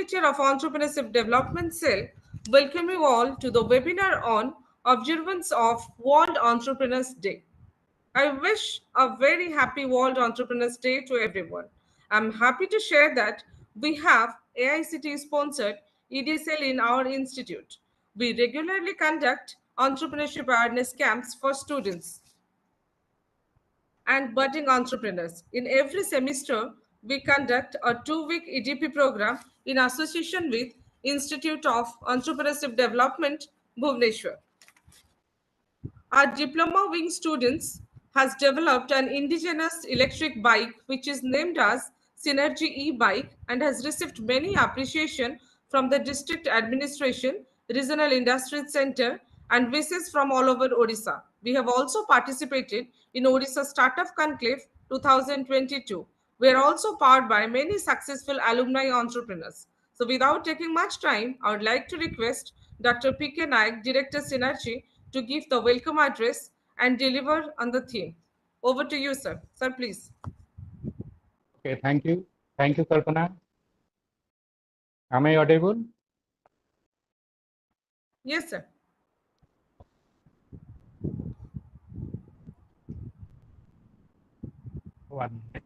Coordinator of Entrepreneurship Development Cell, welcome you all to the webinar on Observance of World Entrepreneurs Day. I wish a very happy World Entrepreneurs Day to everyone. I'm happy to share that we have AICT sponsored EDSL in our institute. We regularly conduct entrepreneurship awareness camps for students and budding entrepreneurs. In every semester, we conduct a 2-week EDP program in association with Institute of Entrepreneurship Development, Bhubaneswar. Our diploma wing students has developed an indigenous electric bike which is named as Synergy e-bike and has received many appreciation from the district administration, regional industry center and wishes from all over Odisha. We have also participated in Odisha Startup Conclave 2022. We are also powered by many successful alumni entrepreneurs. So without taking much time, I would like to request Dr. P.K. Naik, Director Synergy, to give the welcome address and deliver on the theme. Over to you, sir. Sir, please. Okay, thank you. Thank you, Kalpana. Am I audible? Yes, sir. One minute.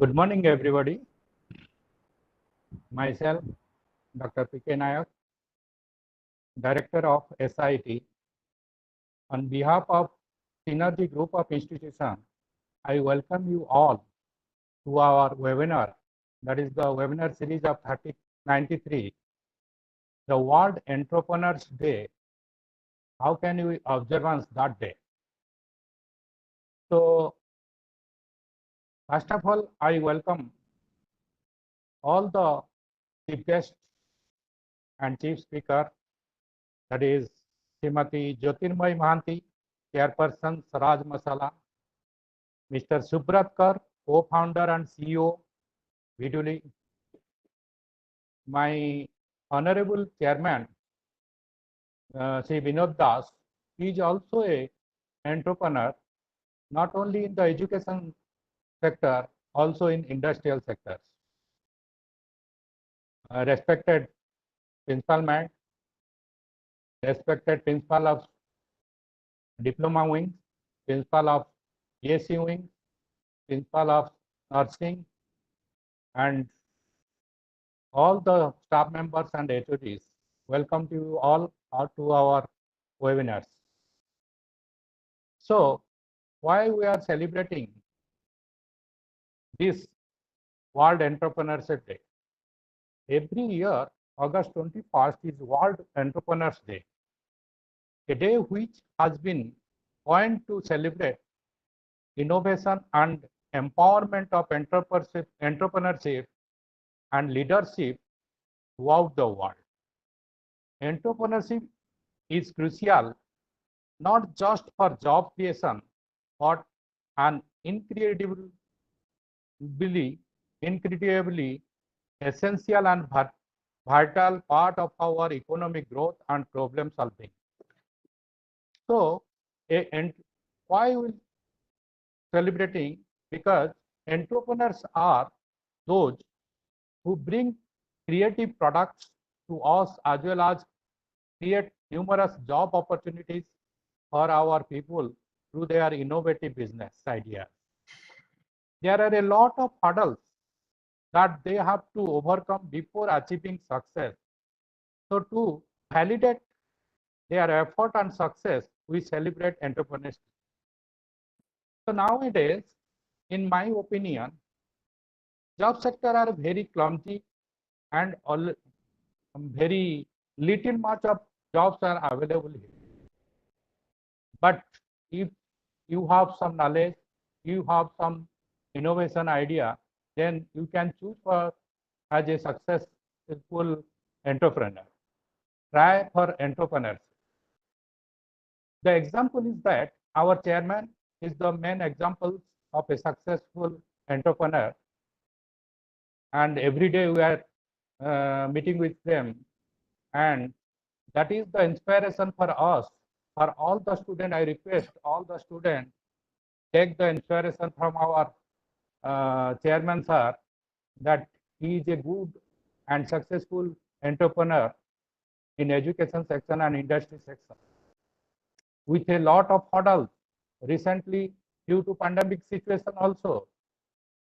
Good morning, everybody. Myself, Dr. P.K. Nayak, Director of SIT. On behalf of Synergy Group of Institutions, I welcome you all to our webinar, that is the webinar series of 93, the World Entrepreneurs Day. How can we observe that day? So, first of all, I welcome all the chief guests and chief speaker, that is Srimati Jyotirmay Mahanti, Chairperson Saraj Masala, Mr. Subrat Kar, co-founder and CEO, Viduli, my honorable chairman, Sri Vinod Das, he is also a entrepreneur, not only in the education sector, also in industrial sectors. Respected principal man, respected principal of diploma wing, principal of AC wing, principal of nursing, and all the staff members and HODs. Welcome to you all to our webinars. So, why we are celebrating this World Entrepreneurship Day? Every year, August 21st is World Entrepreneurs Day, a day which has been coined to celebrate innovation and empowerment of entrepreneurship and leadership throughout the world. Entrepreneurship is crucial not just for job creation, but an incredibly essential and vital part of our economic growth and problem solving. So, why we celebrating? Because entrepreneurs are those who bring creative products to us as well as create numerous job opportunities for our people through their innovative business ideas. There are a lot of hurdles that they have to overcome before achieving success. So to validate their effort and success, we celebrate entrepreneurs. So nowadays, in my opinion, job sector are very clumsy and very little much of jobs are available here. But if you have some knowledge, you have some innovation idea, then you can choose for as a successful entrepreneur. Try for entrepreneurs. The example is that our chairman is the main example of a successful entrepreneur, and every day we are meeting with them, and that is the inspiration for us. For all the students, I request all the students, take the inspiration from our chairman sir that he is a good and successful entrepreneur in education section and industry section with a lot of hurdles. Recently, due to pandemic situation also,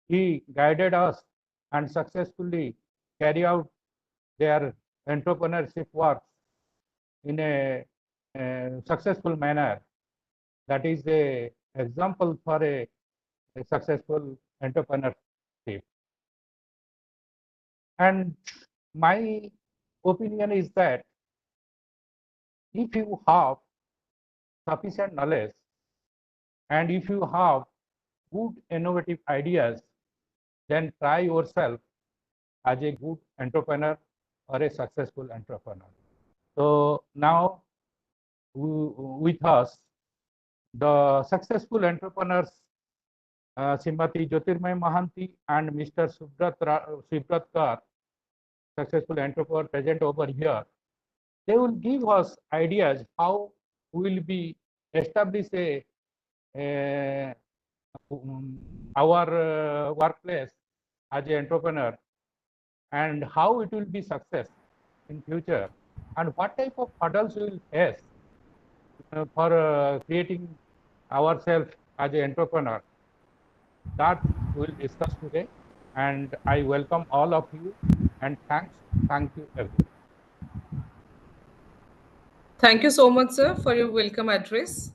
he guided us and successfully carry out their entrepreneurship work in a successful manner. That is a example for a successful entrepreneurship. And my opinion is that if you have sufficient knowledge and if you have good innovative ideas, then try yourself as a good entrepreneur or a successful entrepreneur. So now with us, the successful entrepreneurs, Srimati Jyotirmay Mahanti and Mr. Subrat Kar, successful entrepreneur present over here, they will give us ideas how we will be establish a our workplace as an entrepreneur and how it will be success in future and what type of hurdles we will face for creating ourselves as an entrepreneur. That we'll discuss today, and I welcome all of you and thank you everyone. Thank you so much, sir, for your welcome address.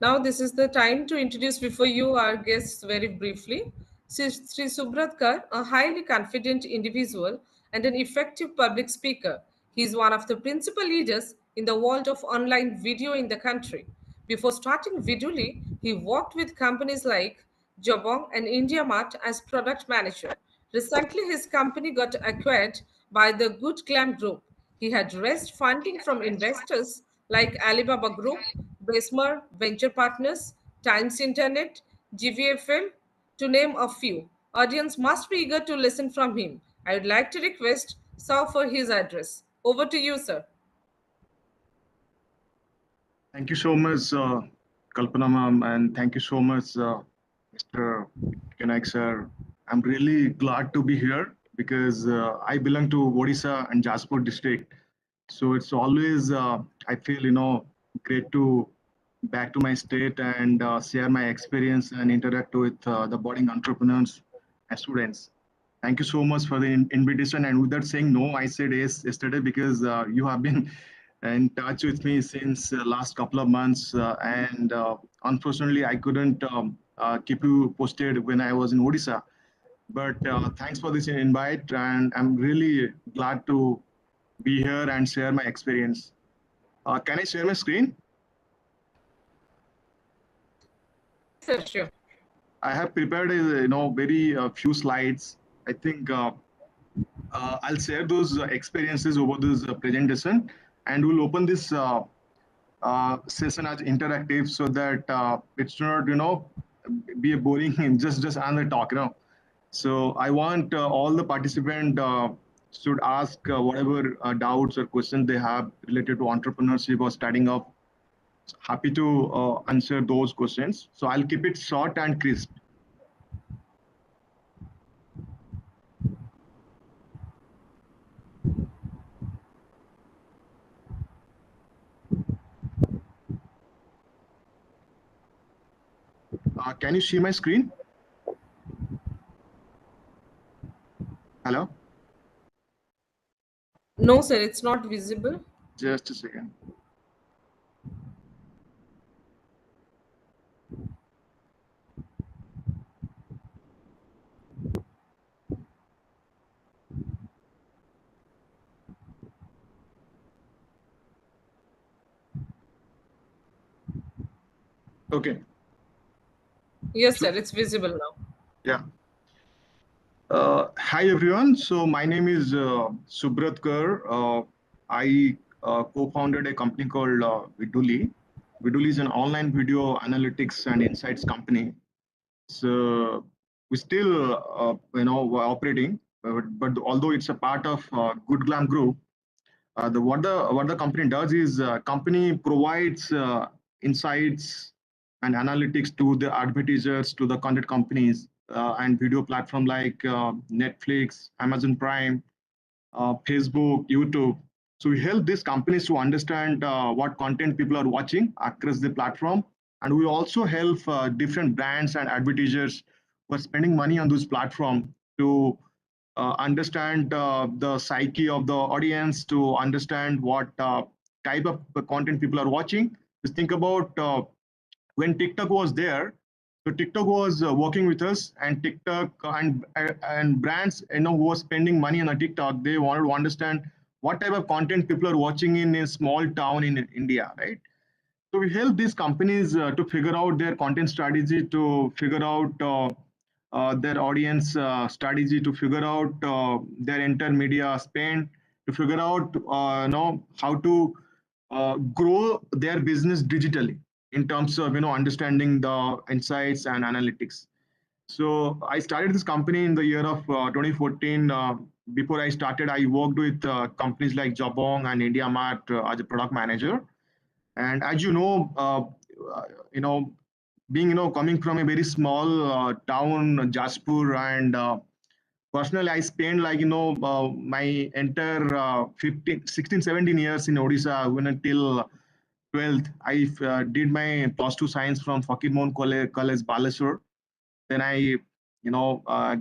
Now, this is the time to introduce before you our guests very briefly. Sri Subrat Kar, a highly confident individual and an effective public speaker. He is one of the principal leaders in the world of online video in the country. Before starting Viduli, he worked with companies like Jabong and IndiaMart as product manager. Recently, his company got acquired by the Good Glam Group. He had raised funding from investors like Alibaba Group, Besmer Venture Partners, Times Internet, GVFL, to name a few. Audience must be eager to listen from him. I would like to request Sir for his address. Over to you, sir. Thank you so much, Kalpana ma'am, and thank you so much, Mr. Kenaik sir. I'm really glad to be here because I belong to Odisha and Jaspur district. So it's always, I feel, great to back to my state and share my experience and interact with the budding entrepreneurs and students. Thank you so much for the invitation. And without saying no, I said yes yesterday because you have been in touch with me since last couple of months. And unfortunately, I couldn't keep you posted when I was in Odisha. But thanks for this invite. And I'm really glad to be here and share my experience. Can I share my screen? Sir, sure. I have prepared, very few slides. I think I'll share those experiences over this presentation, and we'll open this session as interactive so that it's not, be a boring just another talk, So I want all the participants should ask whatever doubts or questions they have related to entrepreneurship or starting up. Happy to answer those questions. So I'll keep it short and crisp. Can you see my screen? Hello? No, sir, it's not visible. Just a second. Okay. Yes, sir, it's visible now. Yeah. Hi, everyone. So my name is Subrat Kar. I co-founded a company called Viduli. Viduli is an online video analytics and insights company. So we still, we're operating, but although it's a part of Good Glam Group, what the company does is company provides insights and analytics to the advertisers, to the content companies, and video platform like Netflix, Amazon Prime, Facebook, YouTube. So we help these companies to understand what content people are watching across the platform. And we also help different brands and advertisers who are spending money on those platforms to understand the psyche of the audience, to understand what type of content people are watching. Just think about when TikTok was there. So TikTok was working with us, and TikTok and brands, who was spending money on a TikTok, they wanted to understand what type of content people are watching in a small town in India, right? So we help these companies to figure out their content strategy, to figure out their audience strategy, to figure out their intermedia spend, to figure out how to grow their business digitally in terms of understanding the insights and analytics. So I started this company in the year of 2014. Before I started, I worked with companies like Jabong and IndiaMart as a product manager. And as you know, being coming from a very small town, Jaspur, and personally, I spent like my entire 15, 16, 17 years in Odisha. When until 12th, I did my plus two science from Fakir Mohun College, Balesur. Then I,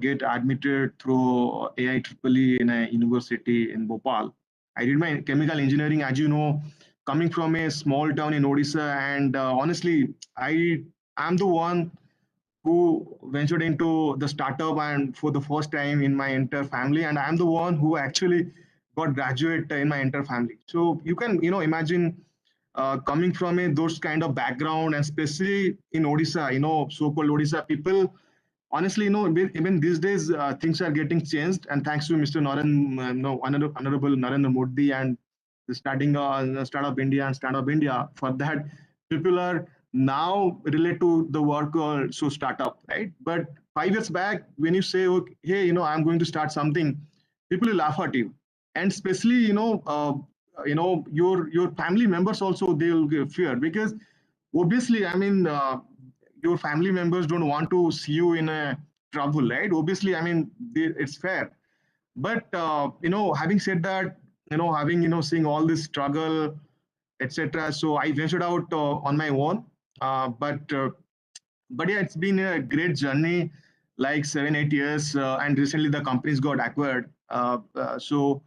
get admitted through AIEEE in a university in Bhopal. I did my chemical engineering, as you know, coming from a small town in Odisha. And honestly, I am the one who ventured into the startup and for the first time in my entire family. And I'm the one who actually got graduate in my entire family. So you can, imagine coming from those kind of background, and especially in Odisha, so-called Odisha people. Honestly, even these days, things are getting changed, and thanks to Mr. Honorable Narendra Modi and the Startup India and Stand Up India. For that, people are now relate to the work called so startup, right? But 5 years back, when you say, okay, hey, I'm going to start something, people will laugh at you, and especially, your family members also, they'll get fear, because obviously, I mean, your family members don't want to see you in a trouble, right? Obviously, I mean, it's fair. But having said that, having seeing all this struggle, etc. So I ventured out on my own. But yeah, it's been a great journey, like 7 8 years, and recently the companies got acquired. So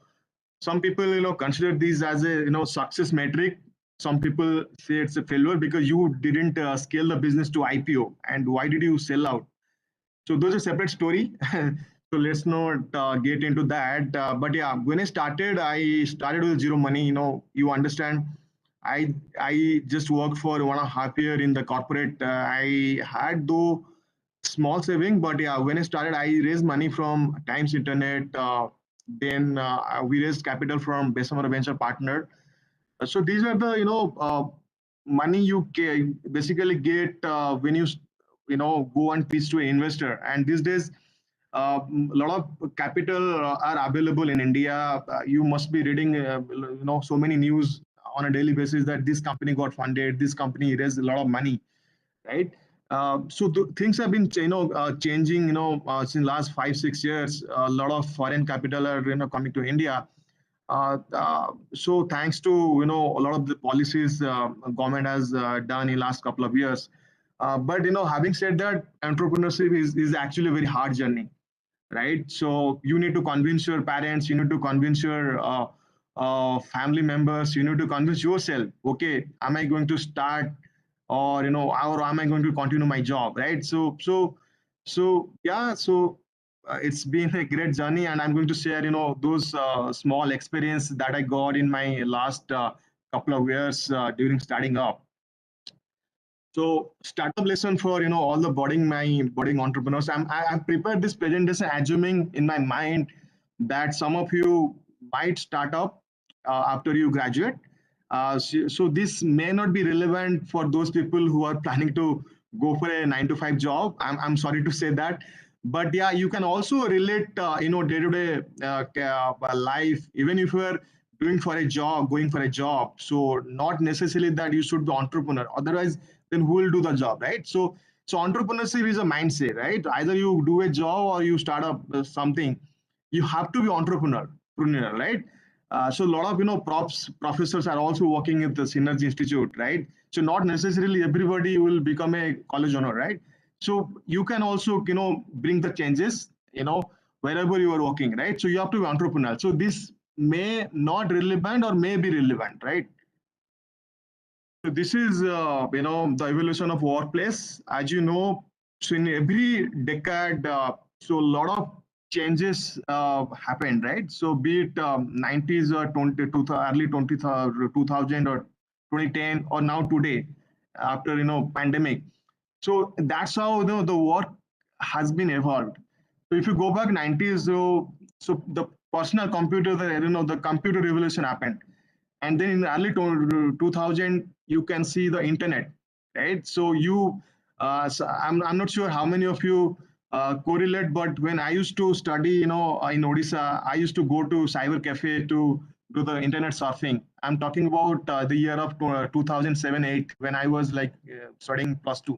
some people consider these as a success metric. Some people say it's a failure because you didn't scale the business to IPO, and why did you sell out? So those are separate story. So let's not get into that. But yeah, when I started with zero money. You understand. I just worked for 1.5 year in the corporate. I had though small saving, but yeah, when I started, I raised money from Times Internet. Then we raised capital from Bessemer Venture Partner. So these are the money you basically get when you go and pitch to an investor. And these days, a lot of capital are available in India. You must be reading so many news on a daily basis that this company got funded, this company raised a lot of money, right? So things have been changing since last 5 6 years. A lot of foreign capital are coming to India. So thanks to a lot of the policies government has done in last couple of years. But having said that, entrepreneurship is actually a very hard journey, right? So you need to convince your parents, you need to convince your family members, you need to convince yourself. Okay, am I going to start, or am I going to continue my job, right? So yeah, so it's been a great journey, and I'm going to share those small experience that I got in my last couple of years during starting up. So startup lesson for all the budding entrepreneurs. I've prepared this presentation assuming in my mind that some of you might start up after you graduate. So this may not be relevant for those people who are planning to go for a 9 to 5 job. I'm sorry to say that, but yeah, you can also relate day to day life, even if you are doing for a job, going for a job. So not necessarily that you should be entrepreneur. Otherwise, then who will do the job, right? So entrepreneurship is a mindset, right? Either you do a job or you start up something. You have to be entrepreneur, right? So a lot of professors are also working at the Synergy Institute, right? So not necessarily everybody will become a college owner, right? So you can also bring the changes wherever you are working, right? So you have to be entrepreneur. So this may not relevant or may be relevant, right? So this is the evolution of workplace. As you know, so in every decade, so a lot of changes happened, right? So be it 90s or early 2000 or 2010 or now today, after pandemic. So that's how the work has been evolved. So if you go back 90s, so the personal computer, the computer revolution happened, and then in the early 2000 you can see the internet, right? So so I'm not sure how many of you correlate, but when I used to study in Odisha, I used to go to cyber cafe to do the internet surfing. I'm talking about the year of 2007-8, when I was like studying +2.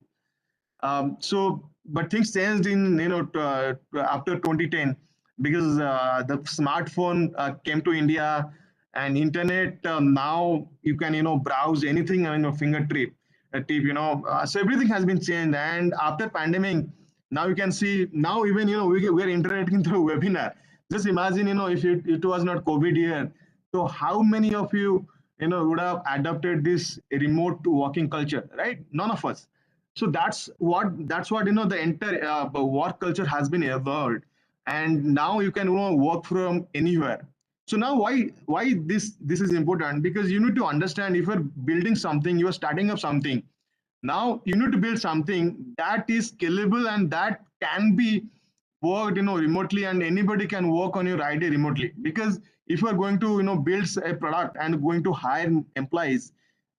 But things changed in after 2010, because the smartphone came to India, and internet. Now you can browse anything on your fingertip. So everything has been changed. And after pandemic, now you can see, now even we're interacting through webinar. Just imagine if it was not COVID year, so how many of you would have adopted this remote working culture, right? None of us. So that's what the entire work culture has been evolved, and now you can work from anywhere. So now why this is important? Because you need to understand, if you're building something, you are starting up something. Now you need to build something that is scalable and that can be worked remotely, and anybody can work on your idea remotely. Because if you are going to build a product and going to hire employees,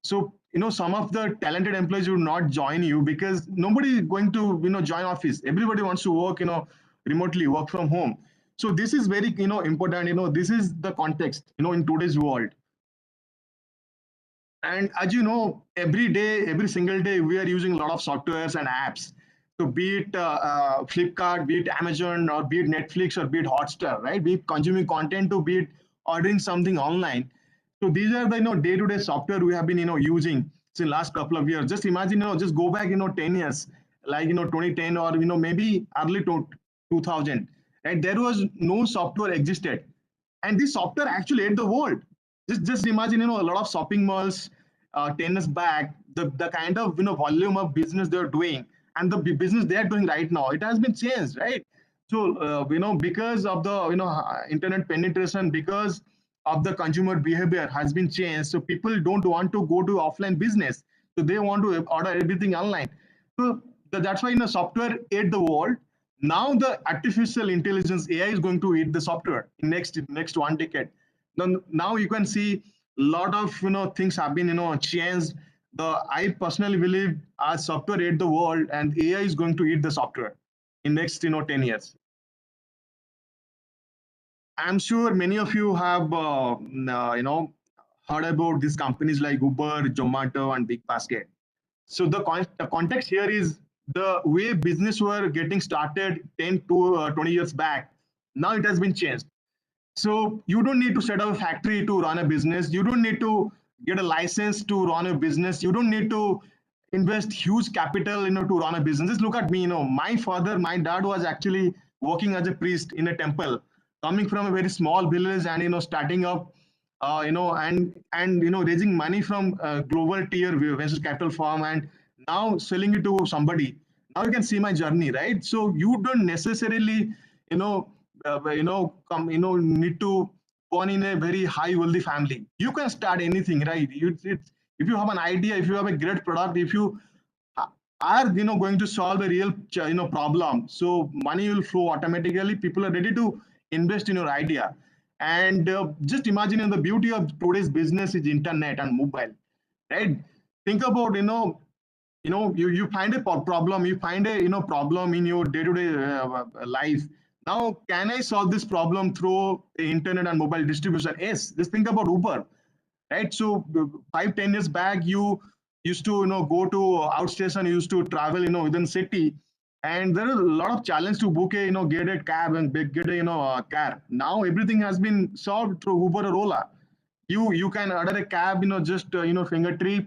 so some of the talented employees will not join you, because nobody is going to join office. Everybody wants to work remotely, work from home. So this is very important. This is the context in today's world. And as you know, every day, every single day, we are using a lot of softwares and apps. So be it Flipkart, be it Amazon, or be it Netflix, or be it Hotstar, right? Be it consuming content, to be it ordering something online. So these are the day-to-day software we have been using since last couple of years. Just imagine, just go back 10 years, like 2010, or maybe early 2000, right? There was no software existed, and this software actually ate the world. Just imagine, a lot of shopping malls 10 years back, the kind of volume of business they're doing, and the business they're doing right now, it has been changed, right? So because of the internet penetration, because of the consumer behavior has been changed, so people don't want to go to offline business, so they want to order everything online. So that's why software ate the world. Now the artificial intelligence AI is going to eat the software in next 1 decade. Now you can see a lot of things have been changed. I personally believe, as software ate the world, and AI is going to eat the software in next 10 years. I'm sure many of you have heard about these companies like Uber, Zomato, and Big Basket. So the context here is the way business were getting started 10 to 20 years back. Now it has been changed. So you don't need to set up a factory to run a business. You don't need to get a license to run a business. You don't need to invest huge capital, to run a business. Just look at me. My dad was actually working as a priest in a temple, coming from a very small village, and starting up, and raising money from global tier venture capital firm, and now selling it to somebody. Now you can see my journey, right? So you don't necessarily, you know, need to born in a very high wealthy family. You can start anything, right? If you have an idea, if you have a great product, if you are going to solve a real problem, so money will flow automatically. People are ready to invest in your idea. And just imagine, the beauty of today's business is internet and mobile, right? Think about, you find a problem, you find a problem in your day-to-day life. Now, can I solve this problem through the internet and mobile distribution? Yes. Just think about Uber, right? So 5-10 years back, you used to go to outstation, used to travel within city, and there is a lot of challenge to book a get a cab and get a car. Now everything has been solved through Uber or Ola. You can order a cab, just finger trip,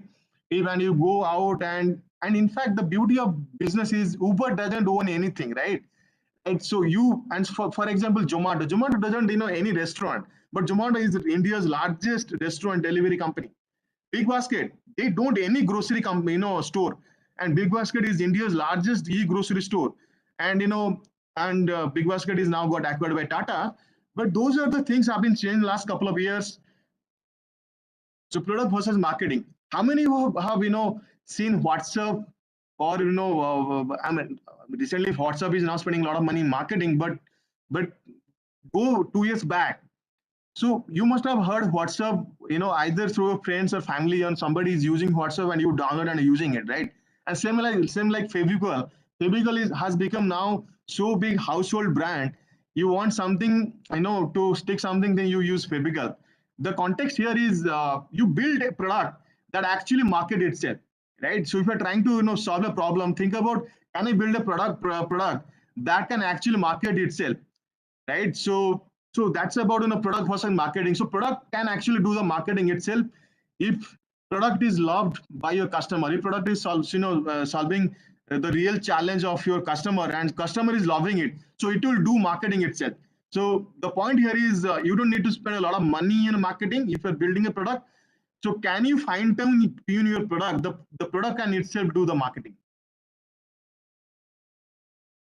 and you go out. And in fact, the beauty of business is Uber doesn't own anything, right? And so for example, Zomato doesn't any restaurant, but Zomato is India's largest restaurant delivery company. Big Basket, they don't any grocery company, store, and Big Basket is India's largest e-grocery store, and Big Basket is now got acquired by Tata. But those are the things have been changed last couple of years. So product versus marketing. How many have seen WhatsApp, or I mean, recently WhatsApp is now spending a lot of money in marketing, but go 2 years back. So you must have heard WhatsApp, either through your friends or family, and somebody is using WhatsApp and you download and using it, right? And same like Fevicol. Fevicol has become now so big household brand. You want something, to stick something, then you use Fevicol. The context here is you build a product that actually market itself, right? So if you're trying to solve a problem, think about, can I build a product that can actually market itself, right? So that's about product versus marketing. So product can actually do the marketing itself if product is loved by your customer, if product is solving the real challenge of your customer and customer is loving it, so it will do marketing itself. So the point here is you don't need to spend a lot of money in marketing if you're building a product. So can you fine tune your product? The product can itself do the marketing.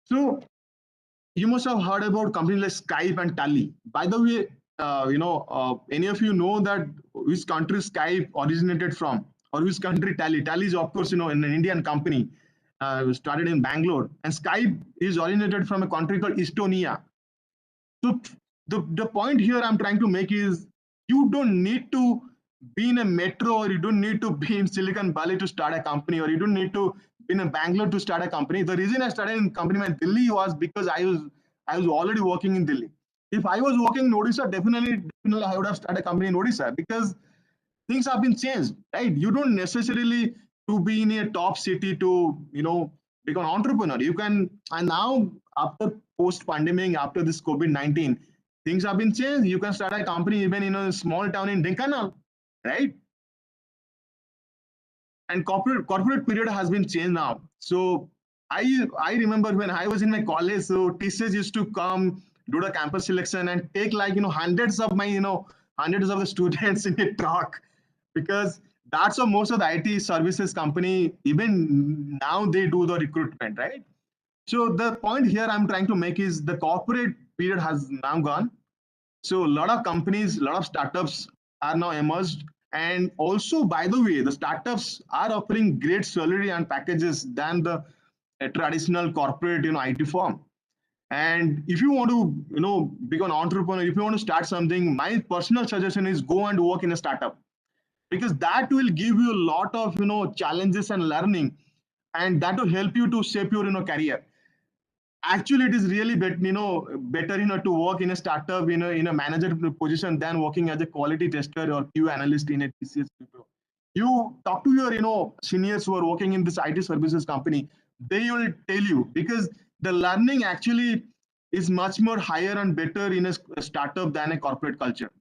So you must have heard about companies like Skype and Tally. By the way, any of you know that which country Skype originated from, or which country Tally? Tally is, of course, an Indian company, started in Bangalore, and Skype is originated from a country called Estonia. So the point here I'm trying to make is, you don't need to be in a metro, or you don't need to be in Silicon Valley to start a company, or you don't need to be in Bangalore to start a company. The reason I started in company in Delhi was because I was already working in Delhi. If I was working in Odisha, definitely I would have started a company in Odisha, because things have been changed, right? You don't necessarily to be in a top city to become an entrepreneur. You can, and now after post pandemic, after this COVID-19, things have been changed. You can start a company even in a small town in Dhenkanal, right? And corporate period has been changed now. So I remember when I was in my college, so teachers used to come do the campus selection and take like hundreds of the students in a truck, because that's how most of the IT services company, even now, they do the recruitment, right? So the point here I'm trying to make is the corporate period has now gone. So a lot of companies, a lot of startups are now emerged. And also, by the way, the startups are offering great salary and packages than the traditional corporate, IT firm. And if you want to, become an entrepreneur, if you want to start something, my personal suggestion is go and work in a startup, because that will give you a lot of, challenges and learning, and that will help you to shape your, career. Actually, it is really better to work in a startup in a manager position than working as a quality tester or q analyst in a TCS Wipro. You talk to your seniors who are working in this IT services company, they will tell you, because the learning actually is much more higher and better in a startup than a corporate culture.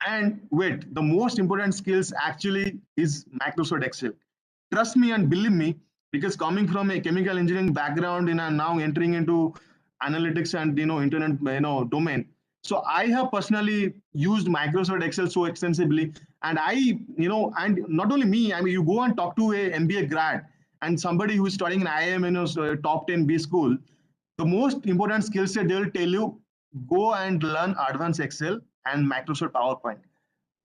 And wait, the most important skills actually is Microsoft Excel. Trust me and believe me, because coming from a chemical engineering background and I'm now entering into analytics and internet domain. So I have personally used Microsoft Excel so extensively, and and not only me. I mean, you go and talk to a MBA grad and somebody who is studying in IIM, top 10 B school. The most important skill set they will tell you: go and learn advanced Excel and Microsoft PowerPoint.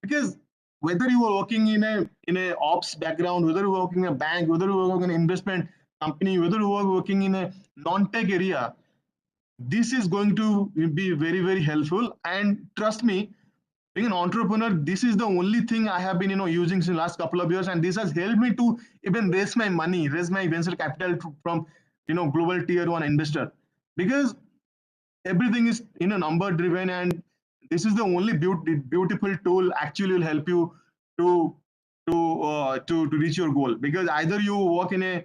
Because whether you are working in a ops background, whether you are working in a bank, whether you are working in an investment company, whether you are working in a non-tech area, this is going to be very, very helpful. And trust me, being an entrepreneur, this is the only thing I have been using since the last couple of years, and this has helped me to even raise my money, raise my venture capital from global tier one investor. Because everything is number driven, and this is the only beautiful tool actually will help you to to reach your goal, because either you work in a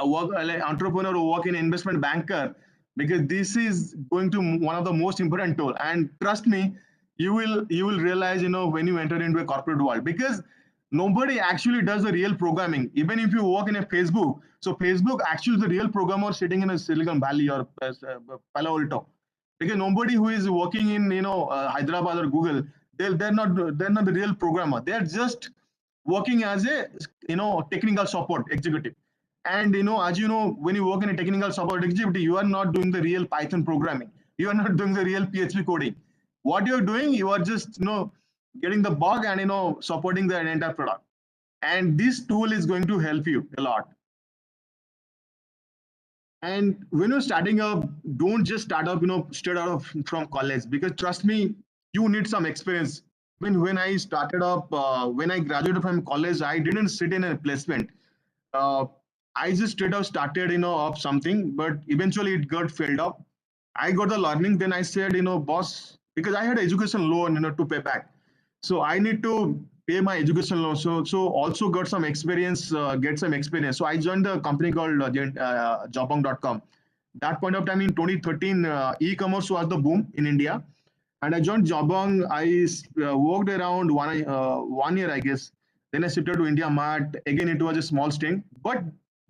work like entrepreneur or work in investment banker, because this is going to one of the most important tool. And trust me, you will realize, when you enter into a corporate world, because nobody actually does the real programming. Even if you work in a Facebook, so Facebook actually is the real programmer sitting in a Silicon Valley or Palo Alto, because nobody who is working in Hyderabad or Google, they're not the real programmer. They're just working as a technical support executive. And as you know, when you work in a technical support executive, you are not doing the real Python programming. You are not doing the real PHP coding. What you're doing, you are just getting the bug and supporting the entire product. And this tool is going to help you a lot. And when you're starting up, don't just start up, straight out of from college, because trust me, you need some experience. When I started up, when I graduated from college, I didn't sit in a placement. uh, I just straight out started, up something, but eventually it got filled up. I got the learning. Then I said, boss, because I had education loan, to pay back. So I need to pay my education loan. So also got some experience, get some experience. So I joined a company called jobong.com. That point of time in 2013, e-commerce was the boom in India. And I joined Jobong. I worked around 1 year, I guess. Then I shifted to India Mart. Again, it was a small stint, but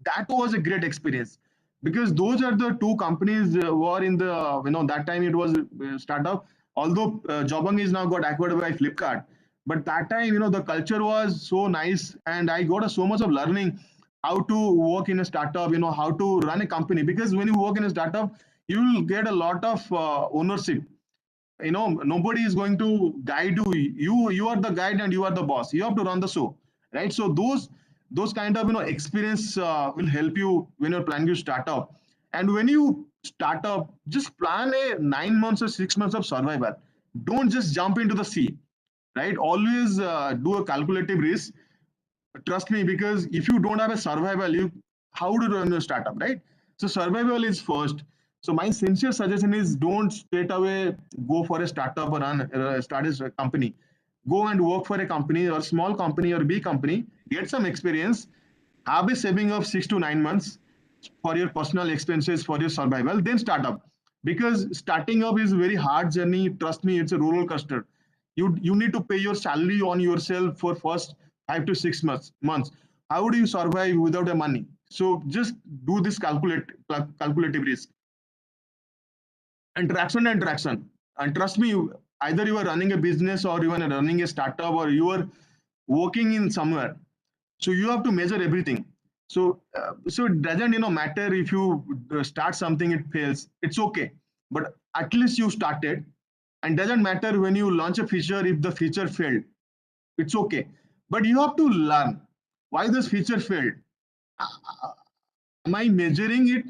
that was a great experience, because those are the two companies who are in the, that time it was startup. Although Jobong is now got acquired by Flipkart, but that time, the culture was so nice, and I got so much of learning how to work in a startup, how to run a company. Because when you work in a startup, you will get a lot of ownership. Nobody is going to guide you. You are the guide and you are the boss. You have to run the show, right? So those kind of experience will help you when you're planning to start up. And when you start up, just plan a 9 months or 6 months of survival. Don't just jump into the sea, right? Always do a calculative risk. Trust me, because if you don't have a survival, you how to run a startup, right? So survival is first. So my sincere suggestion is, don't straight away go for a startup or start a company. Go and work for a company, or small company or big company. Get some experience. Have a saving of 6 to 9 months for your personal expenses, for your survival. Then start up, because starting up is a very hard journey. Trust me, it's a roller coaster. You need to pay your salary on yourself for first 5 to 6 months. How do you survive without the money? So just do this calculative risk. And traction. And trust me, either you are running a business, or you are running a startup, or you are working in somewhere. So you have to measure everything. So it doesn't matter if you start something, it fails, it's okay, but at least you started. And doesn't matter when you launch a feature, if the feature failed, it's okay, but you have to learn why this feature failed. Am I measuring it?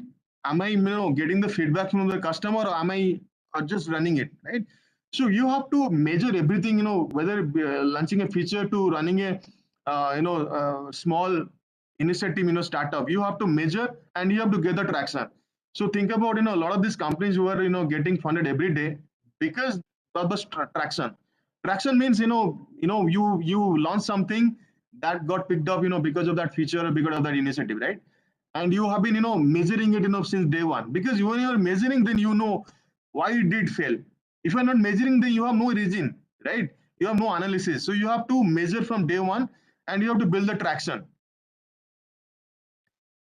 Am I getting the feedback from the customer, or am I just running it, right? So you have to measure everything, whether launching a feature to running a small initiative, startup. You have to measure, and you have to get the traction. So think about, a lot of these companies who are getting funded every day, because of the traction. Traction means, you launch something that got picked up, because of that feature or because of that initiative, right? And you have been, measuring it, since day one. Because when you are measuring, then you know why it did fail. If you are not measuring, then you have no reason, right? You have no analysis. So you have to measure from day one, and you have to build the traction.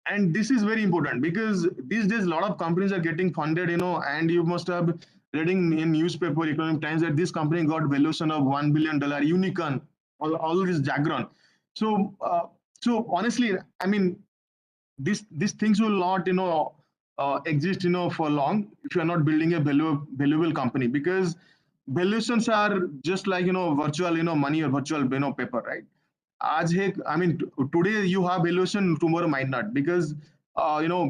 And this is very important, because these days a lot of companies are getting funded, and you must have reading in newspaper, Economic Times, that this company got valuation of $1 billion, unicorn, all this jargon. So honestly, I mean, these things will not exist for long if you are not building a valuable company. Because valuations are just like virtual money, or virtual paper, right? आज हे I mean, today you have valuation, tomorrow might not, because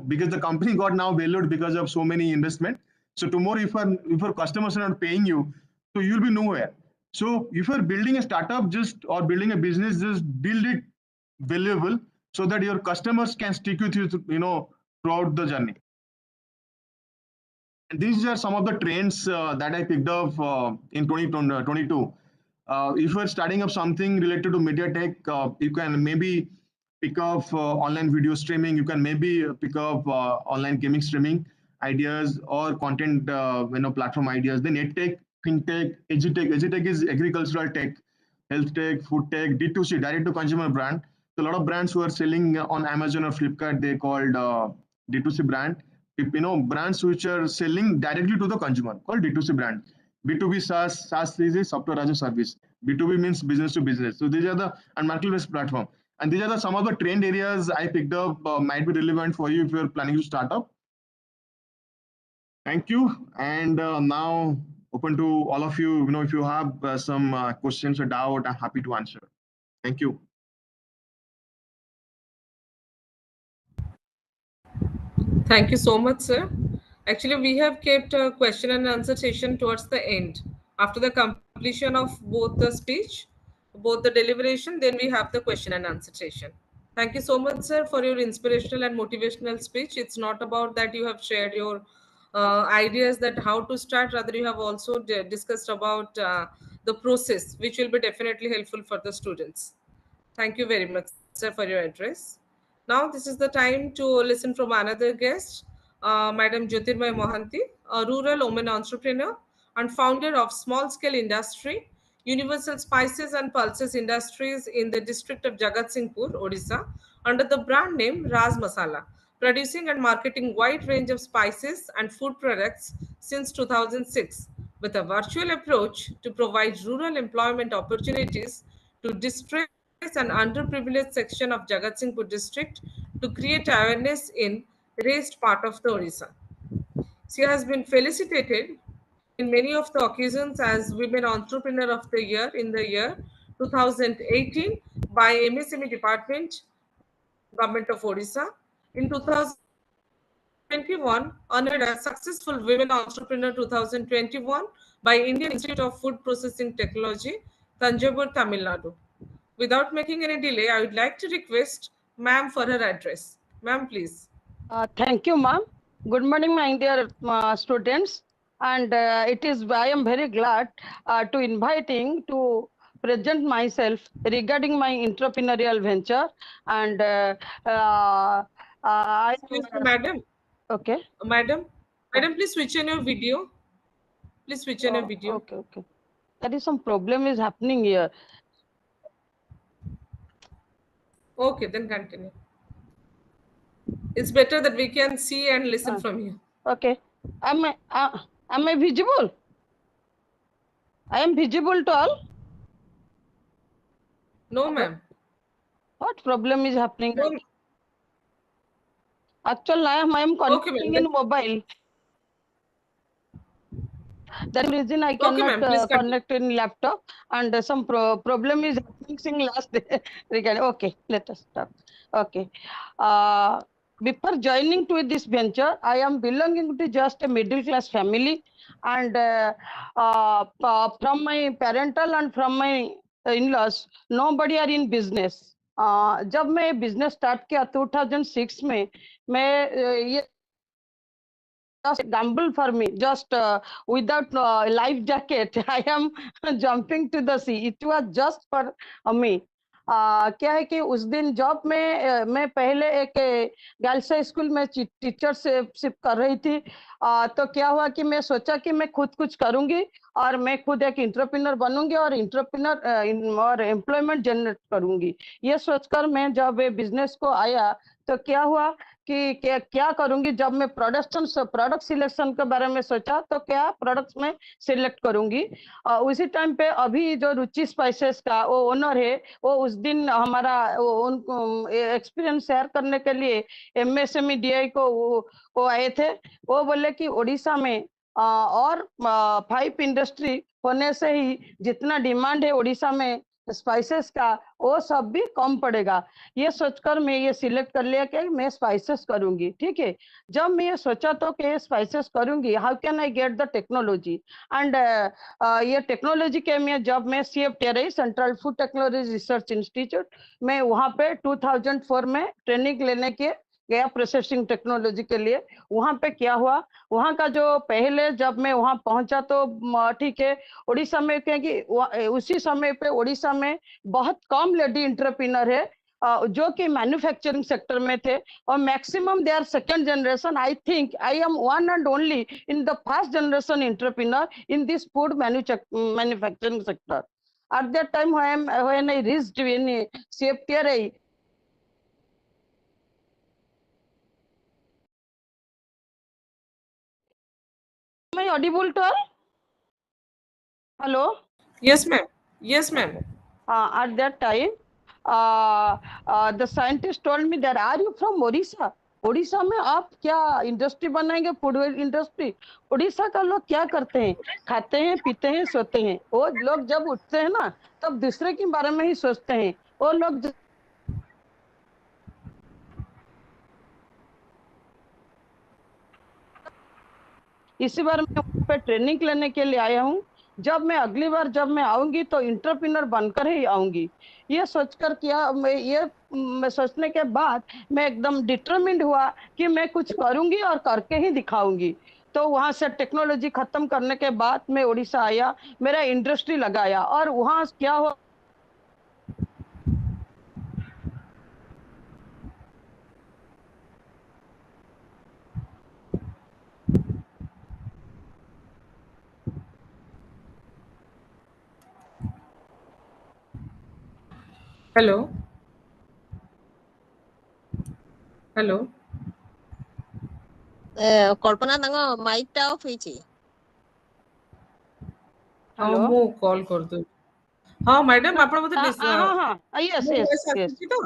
because the company got now valued because of so many investment. So tomorrow, if your customers are not paying you, so you'll be nowhere. So if you're building a startup, just or building a business, just build it valuable, so that your customers can stick with you, throughout the journey. And these are some of the trends that I picked up in 2022. If you are starting up something related to media tech, you can maybe pick up online video streaming. You can maybe pick up online gaming streaming ideas or content, platform ideas. Then edtech, fintech, edutech. Edutech is agricultural tech, health tech, food tech, D2C, direct to consumer brand. So a lot of brands who are selling on Amazon or Flipkart, they called D2C brand. Brands which are selling directly to the consumer called D2C brand. B2B SaaS is a software as a service. B2B means business to business. So these are the and marketplace platform. And these are some of the trend areas I picked up might be relevant for you if you're planning to start up. Thank you. And now open to all of you. If you have some questions or doubt, I'm happy to answer. Thank you. Thank you so much, sir. Actually, we have kept a question and answer session towards the end. After the completion of both the speech, both the deliberation, then we have the question and answer session. Thank you so much, sir, for your inspirational and motivational speech. It's not about that you have shared your ideas that how to start. Rather, you have also discussed about the process, which will be definitely helpful for the students. Thank you very much, sir, for your address. Now, this is the time to listen from another guest, Madam Jyotirmay Mohanty, a rural woman entrepreneur and founder of Small Scale Industry, Universal Spices and Pulses Industries in the district of Jagatsinghpur, Odisha, under the brand name Raj Masala, producing and marketing wide range of spices and food products since 2006, with a virtual approach to provide rural employment opportunities to distress and underprivileged section of Jagatsinghpur district to create awareness in raised part of the Orissa. She has been felicitated in many of the occasions as Women Entrepreneur of the Year in the year 2018 by MSME Department, Government of Odisha. In 2021, honored as Successful Women Entrepreneur 2021 by Indian Institute of Food Processing Technology, Tanjavur, Tamil Nadu. Without making any delay, I would like to request ma'am for her address. Ma'am, please. Thank you, ma'am. Good morning, my dear students. And I am very glad to inviting to present myself regarding my entrepreneurial venture. And Excuse me, madam. okay. Madam, please switch on your video. Please switch on your video. Okay. There is some problem is happening here. Okay, then continue. It's better that we can see and listen from you. Okay. Am I visible? I am visible to all? No, ma'am. What problem is happening? No, Actually, I am connecting in mobile. That reason I cannot connect in laptop, and some problem is happening last day. Okay, let us start. Okay. Before joining to this venture, I am belonging to just a middle class family, and from my parental and from my in-laws, nobody are in business. जब मैं business start किया 2006 में मैं ये just gamble for me, just without life jacket. I am jumping to the sea. It was just for me. क्या है कि उस दिन जॉब में मैं पहले एक गर्ल्स स्कूल में टीचरशिप कर रही थी। तो क्या हुआ कि मैं सोचा कि मैं खुद कुछ करूंगी और मैं खुद एक एंटरप्रेन्योर बनूंगी और एंटरप्रेन्योर और एम्प्लॉयमेंट जनरेट करूंगी। ये सोचकर मैं जब बिजनेस को आया तो क्या हुआ कि क्या करूंगी। जब मैं प्रोडक्ट सिलेक्शन के बारे में सोचा तो क्या प्रोडक्ट्स में सिलेक्ट करूंगी। उसी टाइम पे अभी जो रुचि स्पाइसेस का वो ओनर है, वो उस दिन हमारा उनको एक्सपीरियंस शेयर करने के लिए एमएसएमई डीआई को वो आए थे। वो बोले कि ओडिशा में और 5 इंडस्ट्री होने से ही जितना डिमांड है ओडिशा में स्पाइसेस का वो सब भी कम पड़ेगा। ये सोचकर मैं ये सिलेक्ट कर लिया कि मैं स्पाइसेस करूंगी। ठीक है, जब मैं ये सोचा तो कि स्पाइसेस करूंगी, how can I get the technology and ये टेक्नोलॉजी के मैं जब मैं CFTRI central food technology research institute में वहां पे 2004 में ट्रेनिंग लेने के गया प्रोसेसिंग टेक्नोलॉजी के लिए। वहां पे क्या हुआ, वहां का जो पहले जब मैं वहां पहुंचा तो ठीक है, उड़ीसा में क्योंकि उसी समय पे उड़ीसा में बहुत कम लेडी इंटरप्रेन्योर है जो कि मैन्युफैक्चरिंग सेक्टर में थे, और maximum they are second generation. I think I am one and only in the first generation entrepreneur in this food manufacturing sector. At that time when I reached in CFTRI, am I audible to all? Hello? Yes, ma'am. Yes, ma'am. At that time, the scientist told me that, are you from Odisha? Orissa में आप क्या industry बनाएंगे, food industry? Orissa का लोग क्या करते हैं, खाते हैं, पीते हैं, सोते हैं। वो लोग जब उठते हैं ना तब दूसरे के बारे में ही सोचते हैं। वो लोग इसी बार मैं वहाँ पे ट्रेनिंग लेने के लिए आया हूँ। जब मैं अगली बार जब मैं आऊंगी तो इंटरप्रेन्योर बनकर ही आऊंगी। ये सोचकर किया, मैं सोचने के बाद मैं एकदम डिटरमिन्ड हुआ कि मैं कुछ करूंगी और करके ही दिखाऊंगी। तो वहां से टेक्नोलॉजी खत्म करने के बाद मैं उड़ीसा आया, मेरा इंडस्ट्री लगाया, और वहां क्या हुआ, Hello. Hello. कल्पना तांगा माइक टा ऑफ होईची। हाँ हेलो, मु कॉल कर दो। हाँ मैडम आपण मते हाँ हाँ हाँ, यस मो यस वॉइस यस, आसी तो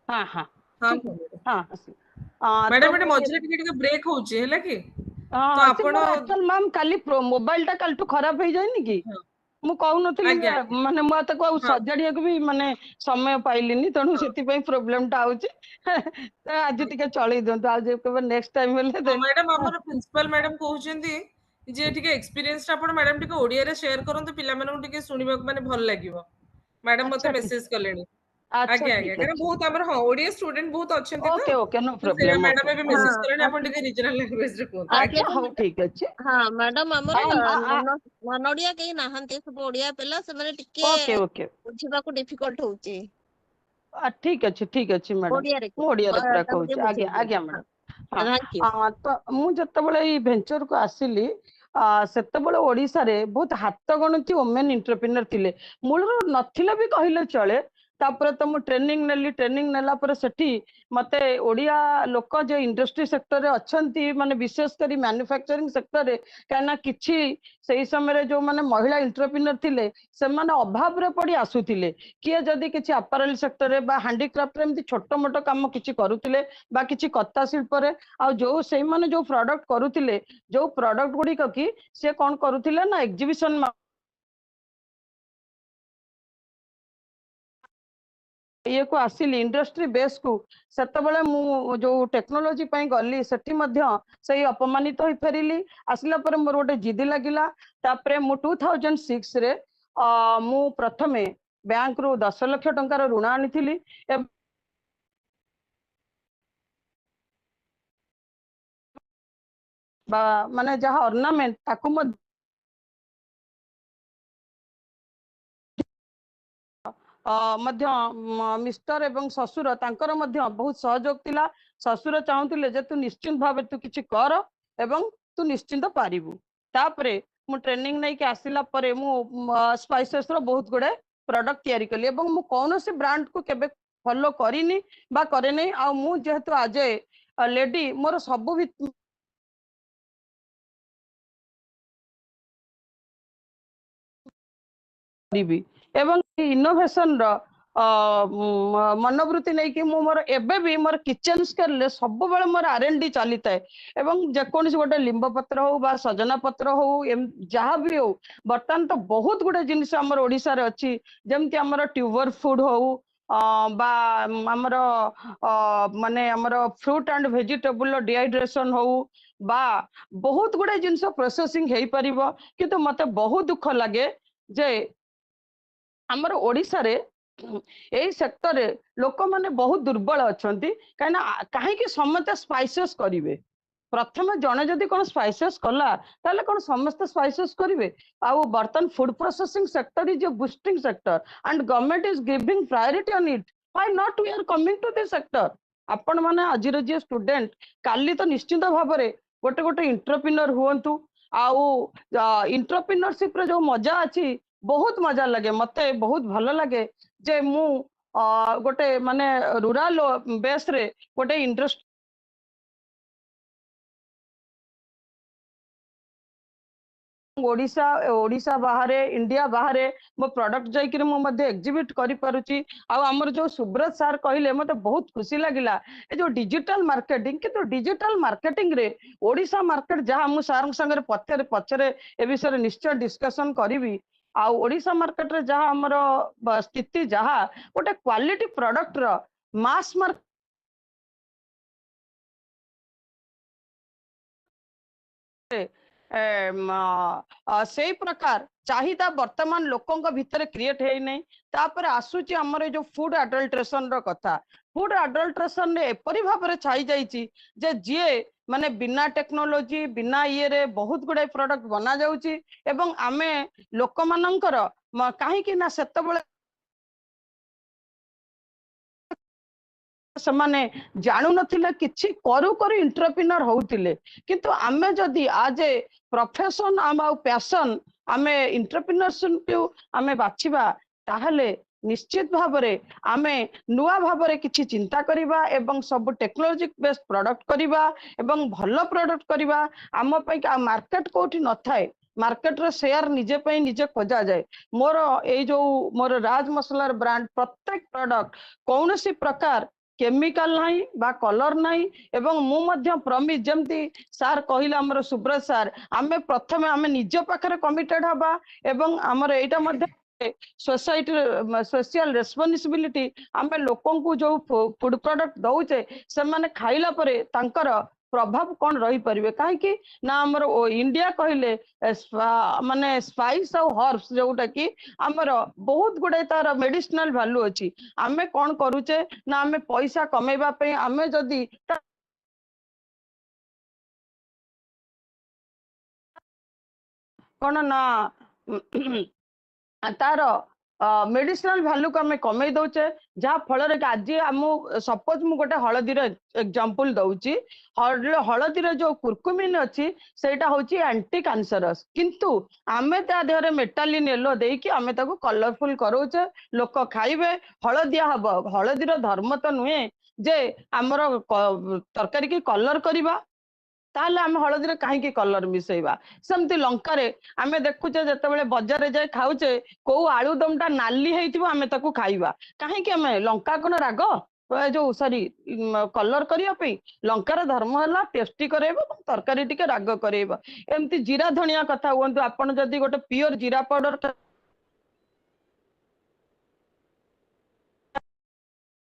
हाँ हाँ, हाँ ठीक है, मैडम। हाँ तो मैडम एटे मझरे टिके ब्रेक होउची हैला कि तो हाँ से आपण मोर एक्चुअल मैम काली मोबाइल टा कालटू खराब हो जाए नी कि हाँ मु कहूनथि आज्ञा माने मु त को हाँ सजाड़िया को भी माने समय पाइलिनी, तेणु हाँ से प्रोब्लेम टा आउची। तो आज टिके चली दियंतु, आज केबे नेक्स्ट टाइम हेले हाँ दे। मैडम हमर प्रिंसिपल मैडम कहउचंदी जे टिके एक्सपीरियंस टा आपण मैडम टिके ओडिया रे शेयर करंतु पिला मानन टिके सुनिबा माने भल लागिवो। मैडम मते अच्छा ठीक, मेसेज कलेनी। अच्छा आज्ञा आज्ञा ठीक कारण अच्छे, बहुत हमर हां ओडिया स्टूडेंट बहुत अछंती तो ओके ओके, नो तो से प्रॉब्लम, मैडम ओके भी हाँ मेसेज हाँ करेनी आपण आपले टिके रीजनल लैंग्वेज रे कोन। आपले आज्ञा अच्छा, तो हो ठीक अच्छे। हाँ मैडम हमर आ नन ओडिया केही नाहंती, सब ओडिया पिला से माने टिके ओके ओके, बुझिबा को डिफिकल्ट होउची ठीक अच्छे मैडम, ओडिया रे मु ओडिया रे पूरा ताको कहूची। जे आज्ञा बुझेबो। आज्ञा हाँ मैडम। हाँ थैंक यू। तो मु जतबेले ई भेंचर को आसिली सेतबेले ओडिसा रे बहुत हाथ गणती वोमेन एंटरप्रेन्योर थिले, मूलर नथिले भी कहले चले। तापर तो मु ट्रेनिंग नेली, ट्रेनिंग नेला पर सेठी मते ओडिया लोक जे इंडस्ट्री सेक्टर रे अछंती, माने विशेष करी मैन्युफैक्चरिंग सेक्टर रे, काना किछि सेही समय रे जो माने महिला एंटरप्रेन्योर थिले से माने अभाव रे पड़ी आसुथिले। किए जदी किछि अपैरल सेक्टर रे बा हैंडीक्राफ्ट रे एमती छोटो मोटो काम किछि करूथिले बा किछि कत्ता शिल्प रे, आ जो सेही माने जो प्रोडक्ट करूथिले, जो प्रोडक्ट गुडी की से कोन करूथिले ना एग्जीबिशन ये को आसिली इंडस्ट्री बेस को, सेतबेले मु जो टेक्नोलॉजी पई गली सेठी मध्य सही अपमानित होई फेरिली। आसिला पर मोर गोटे जिदी लागिला। तापरे मु 2006 रे मु प्रथमे बैंक रु 10 लाख टंकार ऋण आनिथिली, बा माने जहा ऑर्नामेंट ताकू मिस्टर एवं ससुर तांकर मध्य बहुत सहयोग थिला। ससुर चाहूतिले जे तू निश्चिंत भावे तू किछि कर एवं तू निश्चिंत पारिबु। तापरे मु ट्रेनिंग नै के आसिला परे मु स्पाइसेस रो बहुत गुडे प्रोडक्ट तयारी कली, एवं मु कोनोसी ब्रांड को केबे फॉलो करिनी बा करे नै। आ मु जेहेतु आज ए लेडी मोर सब भी एवं इनोवेशन रो मनोवृत्ति नहीं कि मोर एबे भी मोर किचन स्केल सब बेले मोर R&D चली थाए। एवं जेकोसी गोटे लिंब पत्र हो बा सजना पत्र हो जहाँ भी हो, बर्तमान तो बहुत गुडे जिनिस हमर ओडिसा रे अछि, जेमति हमर ट्यूबर फूड हो बा हमर माने हमर फ्रूट एंड वेजिटेबल डिहाइड्रेशन हो बा बहुत गुडे जिनिस प्रोसेसिंग हेई परिबो। किंतु मते बहुत दुख लागे जे हमर ओडिसा रे এই সেକ୍ଟରରେ ଲୋକମାନେ ବହୁତ ଦୁର୍ବଳ ଅଛନ୍ତି କାହିଁକି ସମସ୍ତେ ସ୍ପାଇସେସ୍ କରିବେ ପ୍ରଥମେ ଜଣେ ଯଦି କଣ ସ୍ପାଇସେସ୍ କଲା ତାହେଲେ କଣ ସମସ୍ତେ ସ୍ପାଇସେସ୍ କରିବେ ଆଉ ବର୍ତ୍ତମାନ food processing sector is a boosting sector and government is giving priority on it why not we are coming to this sector आपण माने आजिर जे स्टूडेंट काली तो निश्चित भाବରେ गोटे गोटे एंटरप्रेन्योर हुअन्तु आउ एंटरप्रेन्योरशिप रे जो मजा अछि बहुत मजा लगे मते बहुत भलो लगे जे मु गोटे माने रूरल बेस रे गोटे इंडस्ट्री ओडिशा ओडिशा बाहरे इंडिया बाहरे मो प्रोडक्ट जाइकिरी मो मध्ये एग्जिबिट करि पारुची आ हमर जो सुब्रत सर कहिले मते बहुत खुशी लागिला ए जो डिजिटल मार्केटिंग कि तो डिजिटल मार्केटिंग रे ओडिशा मार्केट जहा मु सर संगे पचरे पचरे ए विषय निश्चय डिस्कशन करिवि आ ओडिशा मार्केट रे जहा हमर स्थिति जहा गोटे क्वालिटी प्रोडक्ट रो मास मार्केट से प्रकार चाहिदा वर्तमान लोकों भितर क्रिएट है नहीं तापर आसुची हमर जो फूड अडल्ट्रेशन रो कथा फूड अडल्ट्रेशन रे एपरि भाबरे छाई जाईची जे जे माने बिना टेक्नोलोजी बिना ये रे बहुत गुडे प्रोडक्ट बना जाउची एवं आमे लोक मानकर काहे कि ना सेतबेले ସେମାନେ ଜାଣୁ ନଥିଲେ କିଛି କରୁ କରୁ ଏଣ୍ଟରପ୍ରେନ୍યોର ହଉଥିଲେ କିନ୍ତୁ ଆମେ ଯଦି ଆଜ ଏ ପ୍ରଫେସନ ଆଉ ପ୍ୟାସନ ଆମେ ଏଣ୍ଟରପ୍ରେନ୍योरशिप ଆମେ ବାଛିବା ତାହେଲେ ନିଶ୍ଚିତ ଭାବରେ ଆମେ ନୂଆ ଭାବରେ କିଛି ଚିନ୍ତା କରିବା ଏବଂ ସବୁ ଟେକ୍ନୋଲୋଜି ବେସ୍ଡ ପ୍ରଡକ୍ଟ କରିବା ଏବଂ ଭଲ ପ୍ରଡକ୍ଟ କରିବା ଆମ ପାଇଁ ମାର୍କେଟ କୋଉଠି ନଥାଏ मार्केट रे शेयर निजे पे निजे खोजा जाए मोर ए जो मोर राज मसलार ब्रांड प्रत्येक प्रोडक्ट कौन सी प्रकार केमिकल नहीं बा कलर नहीं एवं मु मध्य प्रमिस जमती सार कहिला हमर सुब्रत सार आमे प्रथमे आमे निज पाखरे कमिटेड हबा एवं हमर एटा मध्य सोसाइटी सोशल रेस्पॉन्सिबिलिटी आमे लोकन को जो फूड प्रोडक्ट दउचे से माने खाइला परे तांकर प्रभाव कौन रही परिबे काहे कि ना हमर इंडिया कहिले माने स्पाइस और हर्ब्स जोटा कि हमर बहुत गुडे तार मेडिसिनल वैल्यू अछि आमे कौन करूचे ना आमे पैसा कमेबा पे आमे जदी कौन ना तार मेडिसिनल वैल्यू को आम कमे दौचे जहाँ फल आज आम सपोज मु गोटे हलदी एग्जांपल दउची हलदी जो कुरकुमिन अच्छी सेटा होची एंटी कैंसरस किंतु आमे ता देहरे मेटालिन येलो देकी आमे ताको कलरफुल करोचे लोक खाइबे हलदिया हबो हलदीर धर्म तो नुहे जे आमर तरकारी की कलर करिबा ताहले आम हलदी कहीं कलर मिसेबा सेमती लंका रे आमे देखुचे जतबेले बाजार जाए खाऊचे को आलुदम टा नाली हेइथिबो आमे ताकू खाइबा काहे कि आमे लंका कोन राग जो सॉरी कलर करिया पे लंकार धर्म है टेस्टी करेबो तरकारी टिके राग करेबो एमती जीरा धनिया कथा हुंतु आपण जदी गोटे प्योर जीरा पाउडर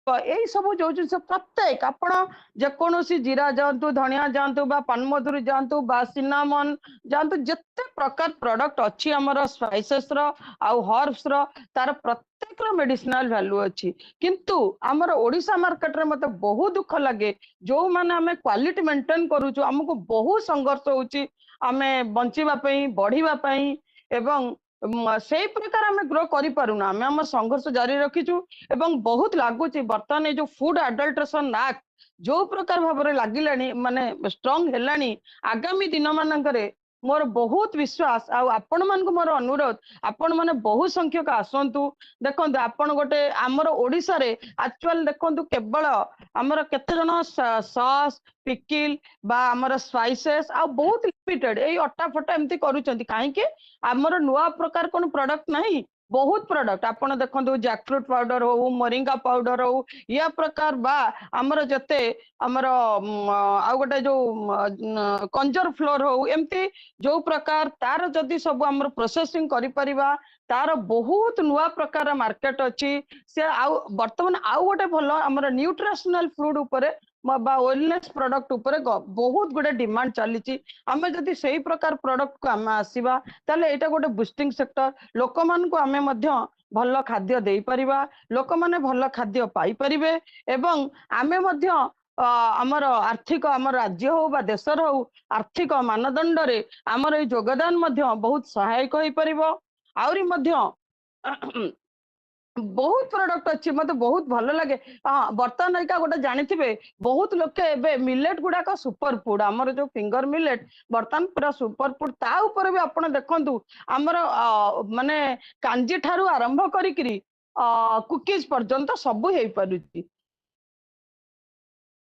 यही सब जो जिन प्रत्येक आपण जेकोसी जीरा जातु धनिया जातु पानमधुरी जातु सिनामन जातु जिते प्रकार प्रोडक्ट अच्छी आमर स्पाइसेस आउ हर्ब्स तार प्रत्येक मेडिसिनल वैल्यू अच्छी किंतु आमर ओडिशा मार्केट रे मते बहुत दुख लगे जो माने आमे क्वालिटी मेंटेन करूछु हमको बहुत संघर्ष होउची आमे बंचिबा पई बढ़िबा पई एवं से प्रकार आम ग्रो करूना आम आम संघर्ष जारी रखीचु एवं बहुत लगुच बर्तमान जो फूड अडल्ट्रेशन एक्ट जो प्रकार भाव लगे माने स्ट्रॉन्ग है आगामी दिन मानक मोर बहुत विश्वास आपण मान मोर अनुरोध आपण माने बहुत संख्यक आसतु देखो आपण गोटे आमर ओडिशा रे एक्चुअल देखो केवल आमर केते जन सॉस पिकिल बा आमर स्पाइसेस आ बहुत लिमिटेड ए अट्टा फटा एमती करूचंती काहे कि आमर नुआ प्रकार कोन प्रोडक्ट नहीं बहुत प्रोडक्ट आपण देखो जैकफ्रूट पाउडर हो मोरिंगा पाउडर हो या प्रकार बा आमर जते आमर आ गोटे जो कंजर फ्लोर हो एमती जो प्रकार तार जदि सब आमर प्रोसेसिंग करि परिबा तार बहुत नुआ प्रकार मार्केट अच्छी से वर्तमान आउ गोटे भल आमर न्यूट्रिशनल फूड उपरे वेलनेस प्रोडक्ट उपरे बहुत गुडे डिमांड चली आम जदि सही प्रकार प्रोडक्ट को आम आसवा ताले एटा गोटे बुस्टिंग सेक्टर लोक मान को आमे मध्य ଭଲ ଖାଦ୍ୟ ଦେଇପାରିବା, ଲୋକମାନେ ଭଲ ଖାଦ୍ୟ ପାଇପାରିବେ ଏବଂ ଆମେ ମଧ୍ୟ ଆମର ଆର୍ଥିକ ଆମ ରାଜ୍ୟ ହଉ ବା ଦେଶର ହଉ ଆର୍ଥିକ ମାନଦଣ୍ଡରେ ଆମର ଏଇ ଯୋଗଦାନ ମଧ୍ୟ ବହୁତ ସହାୟକ ହେଇପାରିବ। ଆହୁରି ମଧ୍ୟ ବହୁତ ପ୍ରଡକ୍ଟ ଅଛି, ମତେ ବହୁତ ଭଲ ଲାଗେ। ବର୍ତ୍ତମାନ ଏଇଟା ଗୋଟେ ଜାଣିଥିବେ ବହୁତ ଲୋକେ ଏବେ ମିଲେଟ ଗୁଡାକ ସୁପର ଫୁଡ, ଆମର ଯୋଉ ଫିଙ୍ଗର ମିଲେଟ ବର୍ତ୍ତମାନ ପୁରା ସୁପର ଫୁଡ। ତା ଉପରେ ବି ଆପଣ ଦେଖନ୍ତୁ ଆମର ମାନେ କାଞ୍ଜି ଠାରୁ ଆରମ୍ଭ କରିକିରି କୁକିଜ ପର୍ଯ୍ୟନ୍ତ ସବୁ ହେଇପାରୁଛି।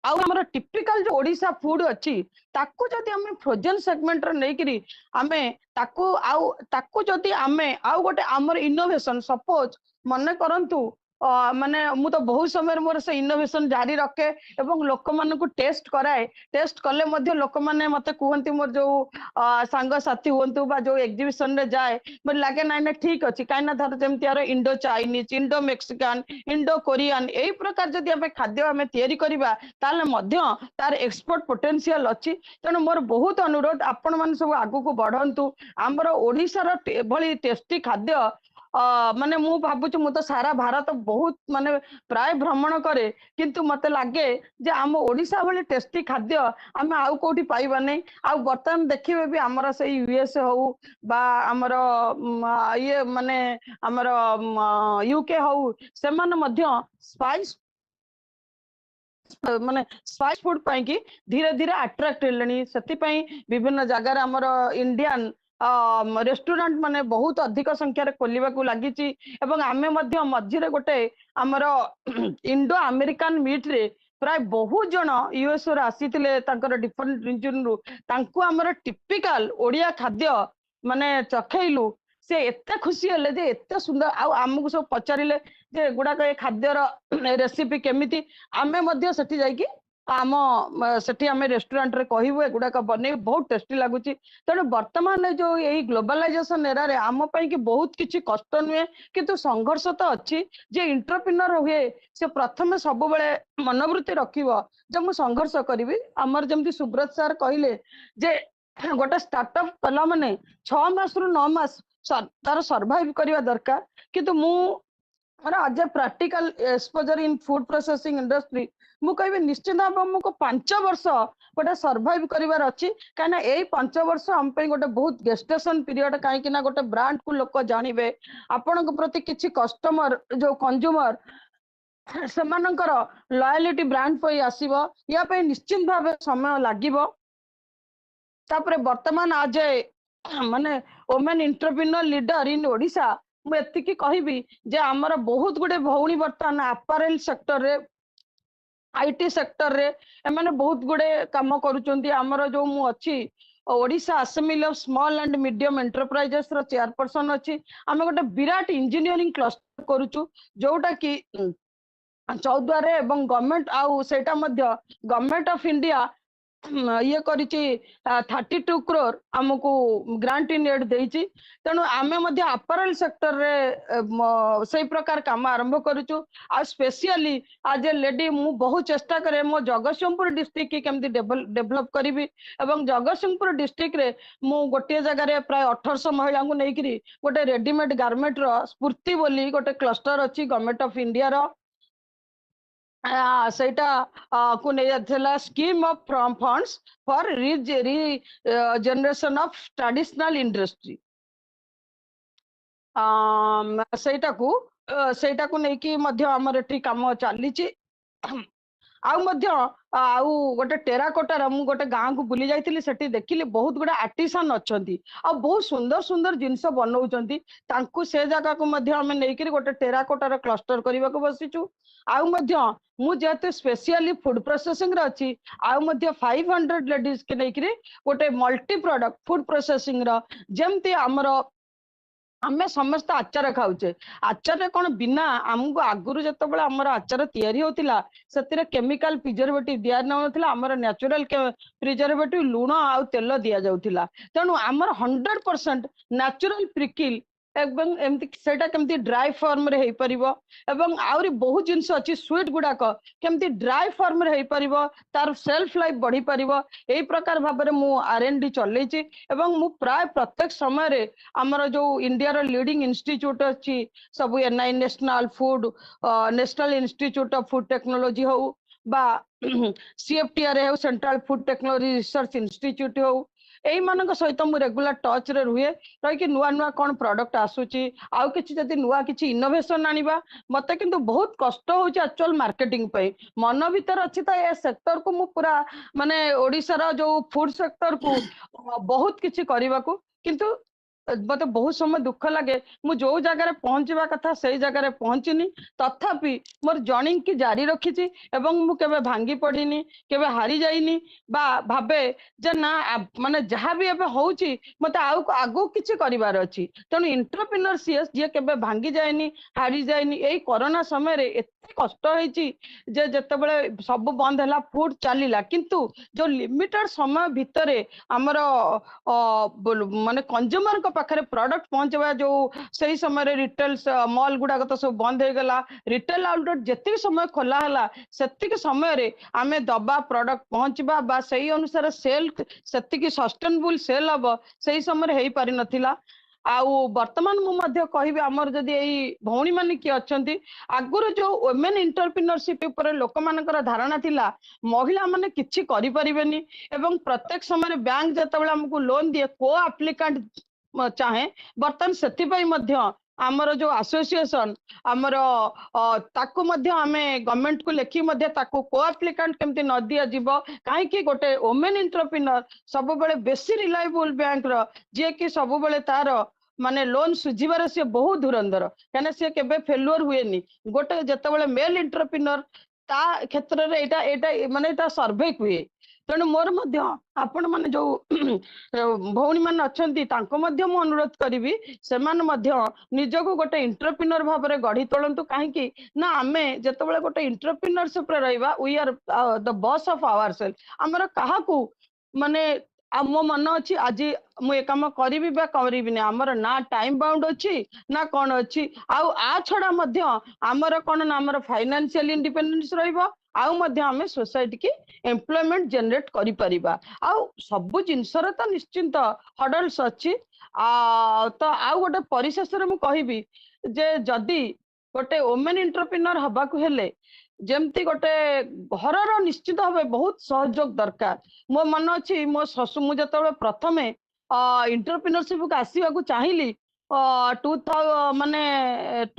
ଆଉ ଆମର ଟିପିକାଲ ଯୋଉ ଓଡିଶା ଫୁଡ ଅଛି ତାକୁ ଯଦି ଆମେ ଫ୍ରୋଜେନ ସେଗମେଣ୍ଟରେ ନେଇକିରି ଆମେ ତାକୁ ଯଦି ଆମେ ଆଉ ଗୋଟେ ଆମର ଇନୋଭେସନ ସପୋଜ ମନେ କରନ୍ତୁ ମାନେ ମୁଁ ତ ବହୁତ ସମୟରେ ମୋର ସେ ଇନୋଭେସନ ଜାରି ରଖେ ଏବଂ ଲୋକମାନଙ୍କୁ ଟେଷ୍ଟ କରାଏ। ଟେଷ୍ଟ କଲେ ମଧ୍ୟ ଲୋକମାନେ ମତେ କୁହନ୍ତି, ମୋର ଯୋଉ ସାଙ୍ଗସାଥି ହୁଅନ୍ତୁ ବା ଯୋଉ ଏକ୍ଜିବିସନ ରେ ଯାଏ ମତେ ଲାଗେ ନାଇଁ ନାଇଁ ଠିକ ଅଛି, କାହିଁକି ନା ଧର ଯେମିତି Indo Chinese, Indo Mexican, Indo Korean ଏଇ ପ୍ରକାର ଯଦି ଆମେ ଖାଦ୍ୟ ଆମେ ତିଆରି କରିବା ତାହେଲେ ମଧ୍ୟ ତାର ଏକ୍ସପୋର୍ଟ ପୋଟେନ୍ସିଆଲ ଅଛି। ତେଣୁ ମୋର ବହୁତ ଅନୁରୋଧ ଆପଣ ମାନେ ସବୁ ଆଗକୁ ବଢନ୍ତୁ। ଆମର ଓଡିଶାର ଏଭଳି ଟେଷ୍ଟି ଖାଦ୍ୟ ମାନେ ମୁଁ ଭାବୁଛି, ମୁଁ ତ ସାରା ଭାରତ ବହୁତ ମାନେ ପ୍ରାୟ ଭ୍ରମଣ କରେ, କିନ୍ତୁ ମତେ ଲାଗେ ଯେ ଆମ ଓଡିଶା ଭଳି ଟେଷ୍ଟି ଖାଦ୍ୟ ଆମେ ଆଉ କୋଉଠି ପାଇବାନି। ଆଉ ବର୍ତ୍ତମାନ ଦେଖିବେ ବି ଆମର ସେଇ ୟୁଏସଏ ହଉ ବା ଆମର ଇଏ ମାନେ ଆମର ୟୁକେ ହଉ, ସେମାନେ ମଧ୍ୟ ସ୍ପାଇସ ମାନେ ସ୍ପାଇସ ଫୁଡ ପାଇଁ କି ଧୀରେ ଧୀରେ ଆଟ୍ରାକ୍ଟ ହେଲେଣି। ସେଥିପାଇଁ ବିଭିନ୍ନ ଜାଗାରେ ଆମର ଇଣ୍ଡିଆନ ରେଷ୍ଟୁରାଣ୍ଟ ମାନେ ବହୁତ ଅଧିକ ସଂଖ୍ୟାରେ ଖୋଲିବାକୁ ଲାଗିଛି ଏବଂ ଆମେ ମଧ୍ୟ ମଝିରେ ଗୋଟେ ଆମର ଇଣ୍ଡୋ ଆମେରିକାନ ମିଟ ରେ ପ୍ରାୟ ବହୁତ ଜଣ ୟୁଏସ ରୁ ଆସିଥିଲେ ତାଙ୍କର ଡିଫରେଣ୍ଟ ରିଜନ ରୁ, ତାଙ୍କୁ ଆମର ଟିପିକାଲ ଓଡିଆ ଖାଦ୍ୟ ମାନେ ଚଖେଇଲୁ। ସେ ଏତେ ଖୁସି ହେଲେ ଯେ ଏତେ ସୁନ୍ଦର, ଆଉ ଆମକୁ ସବୁ ପଚାରିଲେ ଯେ ଏଗୁଡାକ ଏ ଖାଦ୍ୟର ରେସିପି କେମିତି। ଆମେ ମଧ୍ୟ ସେଠି ଯାଇକି ସେଠି ଆମେ ରେଷ୍ଟୁରାଣ୍ଟରେ କହିବୁ ଏଗୁଡାକ ବନେଇବୁ, ବହୁତ ଟେଷ୍ଟି ଲାଗୁଛି। ତେଣୁ ବର୍ତ୍ତମାନ ଯୋଉ ଏଇ ଗ୍ଲୋବାଲାଇଜେସନ ଏରାରେ ଆମ ପାଇଁ କି ବହୁତ କିଛି କଷ୍ଟ ନୁହେଁ, କିନ୍ତୁ ସଂଘର୍ଷ ତ ଅଛି। ଯେ ଇଣ୍ଟରପ୍ରିନର ହୁଏ ସେ ପ୍ରଥମେ ସବୁବେଳେ ମନୋବୃତ୍ତି ରଖିବ ଯେ ମୁଁ ସଂଘର୍ଷ କରିବି। ଆମର ଯେମିତି ସୁବ୍ରତ ସାର୍ କହିଲେ ଯେ ଗୋଟେ ଷ୍ଟାର୍ଟଅପ କଲା ମାନେ 6 ମାସରୁ 9 ମାସ ତାର ସର୍ଭାଇଭ କରିବା ଦରକାର। କିନ୍ତୁ ମୁଁ ଆଜ ଏ ପ୍ରାକ୍ଟିକାଲ ଏକ୍ସପୋଜର ଇନ ଫୁଡ ପ୍ରୋସେସିଂ ଇଣ୍ଡଷ୍ଟ୍ରି ମୁଁ କହିବି ନିଶ୍ଚିତ ଭାବେ ଆମକୁ 5 ବର୍ଷ ଗୋଟେ ସର୍ଭାଇଭ କରିବାର ଅଛି। କାହିଁକିନା ଏଇ 5 ବର୍ଷ ଆମ ପାଇଁ ଗୋଟେ ବହୁତ ଗେଷ୍ଟେସନ ପିରିୟଡ, କାହିଁକି ନା ଗୋଟେ ବ୍ରାଣ୍ଡ କୁ ଲୋକ ଜାଣିବେ, ଆପଣଙ୍କ ପ୍ରତି କିଛି କଷ୍ଟମର ଯୋଉ କନଜ୍ୟୁମର ସେମାନଙ୍କର ଲୟାଲିଟି ବ୍ରାଣ୍ଡ ପାଇଁ ଆସିବ। ୟା ପାଇଁ ନିଶ୍ଚିତ ଭାବେ ସମୟ ଲାଗିବ। ତାପରେ ବର୍ତ୍ତମାନ ଆଜ ଏ ମାନେ ଓମେନ ଏଣ୍ଟରପ୍ରିନର ଲିଡର ଇନ ଓଡିଶା, ମୁଁ ଏତିକି କହିବି ଯେ ଆମର ବହୁତ ଗୁଡେ ଭଉଣୀ ବର୍ତ୍ତମାନ ଆପାରେଲ ସେକ୍ଟରରେ, ଆଇଟି ସେକ୍ଟରରେ ଏମାନେ ବହୁତ ଗୁଡେ କାମ କରୁଛନ୍ତି। ଆମର ଯୋଉ ମୁଁ ଅଛି Odisha assembly of small and medium enterprises ର ଚେୟାରପର୍ସନ ଅଛି। ଆମେ ଗୋଟେ ବିରାଟ ଇଞ୍ଜିନିୟରିଂ କ୍ଲଷ୍ଟର କରୁଛୁ, ଯୋଉଟା କି ଚୌଦ୍ୱାରରେ ଏବଂ ଗଭର୍ଣ୍ଣମେଣ୍ଟ, ଆଉ ସେଇଟା ମଧ୍ୟ ଗଭର୍ଣ୍ଣମେଣ୍ଟ ଅଫ ଇଣ୍ଡିଆ ଇଏ କରିଛି 32 crore ଆମକୁ ଗ୍ରାଣ୍ଟ ଇନ ଏଡ୍ ଦେଇଛି। ତେଣୁ ଆମେ ମଧ୍ୟ ଆପାରେଲ ସେକ୍ଟରରେ ସେଇ ପ୍ରକାର କାମ ଆରମ୍ଭ କରୁଛୁ। ଆଉ ସ୍ପେସିଆଲି ଆଜ ଏ ଲେଡି ମୁଁ ବହୁତ ଚେଷ୍ଟା କରେ ମୋ ଜଗତସିଂହପୁର ଡିଷ୍ଟ୍ରିକ୍ଟ କେମିତି ଡେଭଲପ କରିବି, ଏବଂ ଜଗତସିଂହପୁର ଡିଷ୍ଟ୍ରିକ୍ଟରେ ମୁଁ ଗୋଟିଏ ଜାଗାରେ ପ୍ରାୟ 1800 ମହିଳାଙ୍କୁ ନେଇକିରି ଗୋଟେ ରେଡିମେଡ ଗାର୍ମେଣ୍ଟ ର ସ୍ଫୂର୍ତ୍ତି ବୋଲି ଗୋଟେ କ୍ଲଷ୍ଟର ଅଛି ଗଭର୍ଣ୍ଣମେଣ୍ଟ ଅଫ ଇଣ୍ଡିଆର, ସେଇଟା କୁ ନେଇଥିଲା scheme of funds for generation of traditional industry. ସେଇଟାକୁ ନେଇକି ମଧ୍ୟ ଆମର ଏଠି କାମ ଚାଲିଛି। ଆଉ ମଧ୍ୟ ଆଉ ଗୋଟେ ଟେରାକୋଟାର ମୁଁ ଗୋଟେ ଗାଁକୁ ବୁଲି ଯାଇଥିଲି, ସେଠି ଦେଖିଲି ବହୁତ ଗୁଡା ଆର୍ଟିସାନ ଅଛନ୍ତି ଆଉ ବହୁତ ସୁନ୍ଦର ସୁନ୍ଦର ଜିନିଷ ବନଉଛନ୍ତି। ତାଙ୍କୁ ସେ ଜାଗାକୁ ମଧ୍ୟ ଆମେ ନେଇକରି ଗୋଟେ ଟେରାକୋଟାର କ୍ଲଷ୍ଟର କରିବାକୁ ବସିଛୁ। ଆଉ ମଧ୍ୟ ମୁଁ ଯେହେତୁ ସ୍ପେସିଆଲି ଫୁଡ ପ୍ରୋସେସିଂ ରେ ଅଛି, ଆଉ ମଧ୍ୟ 500 ଲେଡିଜ କି ନେଇକରି ଗୋଟେ ମଲ୍ଟି ପ୍ରଡକ୍ଟ ଫୁଡ ପ୍ରୋସେସିଂ ର, ଯେମିତି ଆମର ଆମେ ସମସ୍ତେ ଆଚାର ଖାଉଛେ, ଆଚାରରେ କଣ ବିନା ଆମକୁ ଆଗରୁ ଯେତେବେଳେ ଆମର ଆଚାର ତିଆରି ହଉଥିଲା ସେଥିରେ କେମିକାଲ ପ୍ରିଜର୍ଭେଟିଭ ଦିଆ ଯାଉନଥିଲା, ଆମର ନ୍ୟାଚୁରାଲ ପ୍ରିଜର୍ଭେଟିଭ ଲୁଣ ଆଉ ତେଲ ଦିଆଯାଉଥିଲା। ତେଣୁ ଆମର 100% ନ୍ୟାଚୁରାଲ ପ୍ରିକିଲ एवं एमती सेटा केमती ड्राई फॉर्म रे हेई परिबो एवं आउरी बहुत जिंस अछि स्वीट गुडाक केमती ड्राई फॉर्म रे हेई परिबो तार सेल्फ लाइफ बढ़ी परिबो एई प्रकार भाबरे मु आरएनडी चलेछि एवं मु प्राय प्रत्येक समय रे हमर जो इंडिया रो लीडिंग इंस्टीट्यूट अछि सब NI national food national institute of food technology हो बा सीएफटीआर हो central food technology research institute हो एई मानक सहित मु रेगुलर टच रे रुहे रही नुआ नुआ कौन प्रोडक्ट आसुची आउ किछि जदि नुआ किछि इनोवेशन आनिबा मते किंतु बहुत कष्ट होची एक्चुअल मार्केटिंग पे मन भीतर अछि त ए सेक्टर को मु पूरा माने ओडिसा रो जो फूड सेक्टर को बहुत किछि करबा को किंतु मत बहुत समय दुख लगे मु जो जगह पहुंचवा कथा से जगह पहुंचनी तथापि मोर जर्नी की जारी रखी एवं मु केबे भांगी पड़िनी केबे हारी जाइनी बा भाबे जे ना माने जहाँ भी एबे होउची मते आगो किछि करिवार अछि तेणु एंटरप्रेन्योरशिप जे केबे भांगी जाइनी हारी जाइनी एई कोरोना समय रे एते कष्ट होईची जे जतेबेले सब बंद हैला फूड चलीला किंतु जो लिमिटेड समय भितरे हमर माने कंज्यूमर को पाखरे प्रोडक्ट पहुंचवा जो सही समय रिटेल मॉल गुडाक तो सब बंद हो गला रिटेल आउटलेट जति समय खोला हला सेतिक समय रे आमे दबा प्रोडक्ट पहुंचबा बा सही अनुसार सेल सेतिक सस्टेनेबल सेल हबो सही समय हेई पारि नथिला आउ वर्तमान मु मध्य कहबी हमर जदी एई भौणी माने की अछंती आगुर जो वुमेन एंटरप्रेन्योरशिप ऊपर लोक मानकर धारणा थिला महिला माने किछि करि परिबेनी एवं प्रत्येक समय बैंक जतबेला हमकु लोन दिए को एप्लिकेंट चाहे बर्तन सेति पई मध्य आमर जो एसोसिएशन आमर ताकू मध्य आमे गवर्नमेंट को लेखि मध्य ताकू को एप्लिकेंट केमती न दिया जीवो काहे कि गोटे वुमेन एंटरप्रेन्योर सब बेले बेसी रिलायबल बैंक रो जे कि सब बेले तार माने लोन सुझिबार से बहुत धुरंधर कने से केबे फेल्युअर हुएनी गोटे जतबेले मेल एंटरप्रेन्योर ता क्षेत्र रे एटा एटा माने एटा सर्वे हुए तेणु मोर मध्य आपण माने जो भौणी मान अछंती तांको मध्य मु अनुरोध करिवि सेमान मध्य निजको गोटे एंटरप्रेन्योर भाव रे गढ़ी तोलंतु काहे कि ना आमे जतबेले गोटे एंटरप्रेन्योरशिप रे रहइबा we are the boss of our self हमर काहाकू माने मो मन अच्छी आज मु ए काम करी बा करी आमर ना टाइम बाउंड अच्छी ना कौन अच्छी आउ आ छड़ा मध्य आमर कौन ना आमर फाइनेंशियल इंडिपेंडेंस रहिबो आउ मध्य आमे सोसाइटी की एम्प्लॉयमेंट जनरेट करि परिबा आउ सब जिनसर तो निश्चिंत हडल्स अच्छी तो आउ गोटे परिशेष रे मु कहबी जे जदी गोटे वुमेन एंटरप्रेन्योर हबा को हेले जेमती गोटे घर निश्चित भाव बहुत सहयोग दरकार मो मन अच्छी मो शशु मु जतबेले प्रथमे एंटरप्रेन्योरशिप को आसीबा को चाहिली माने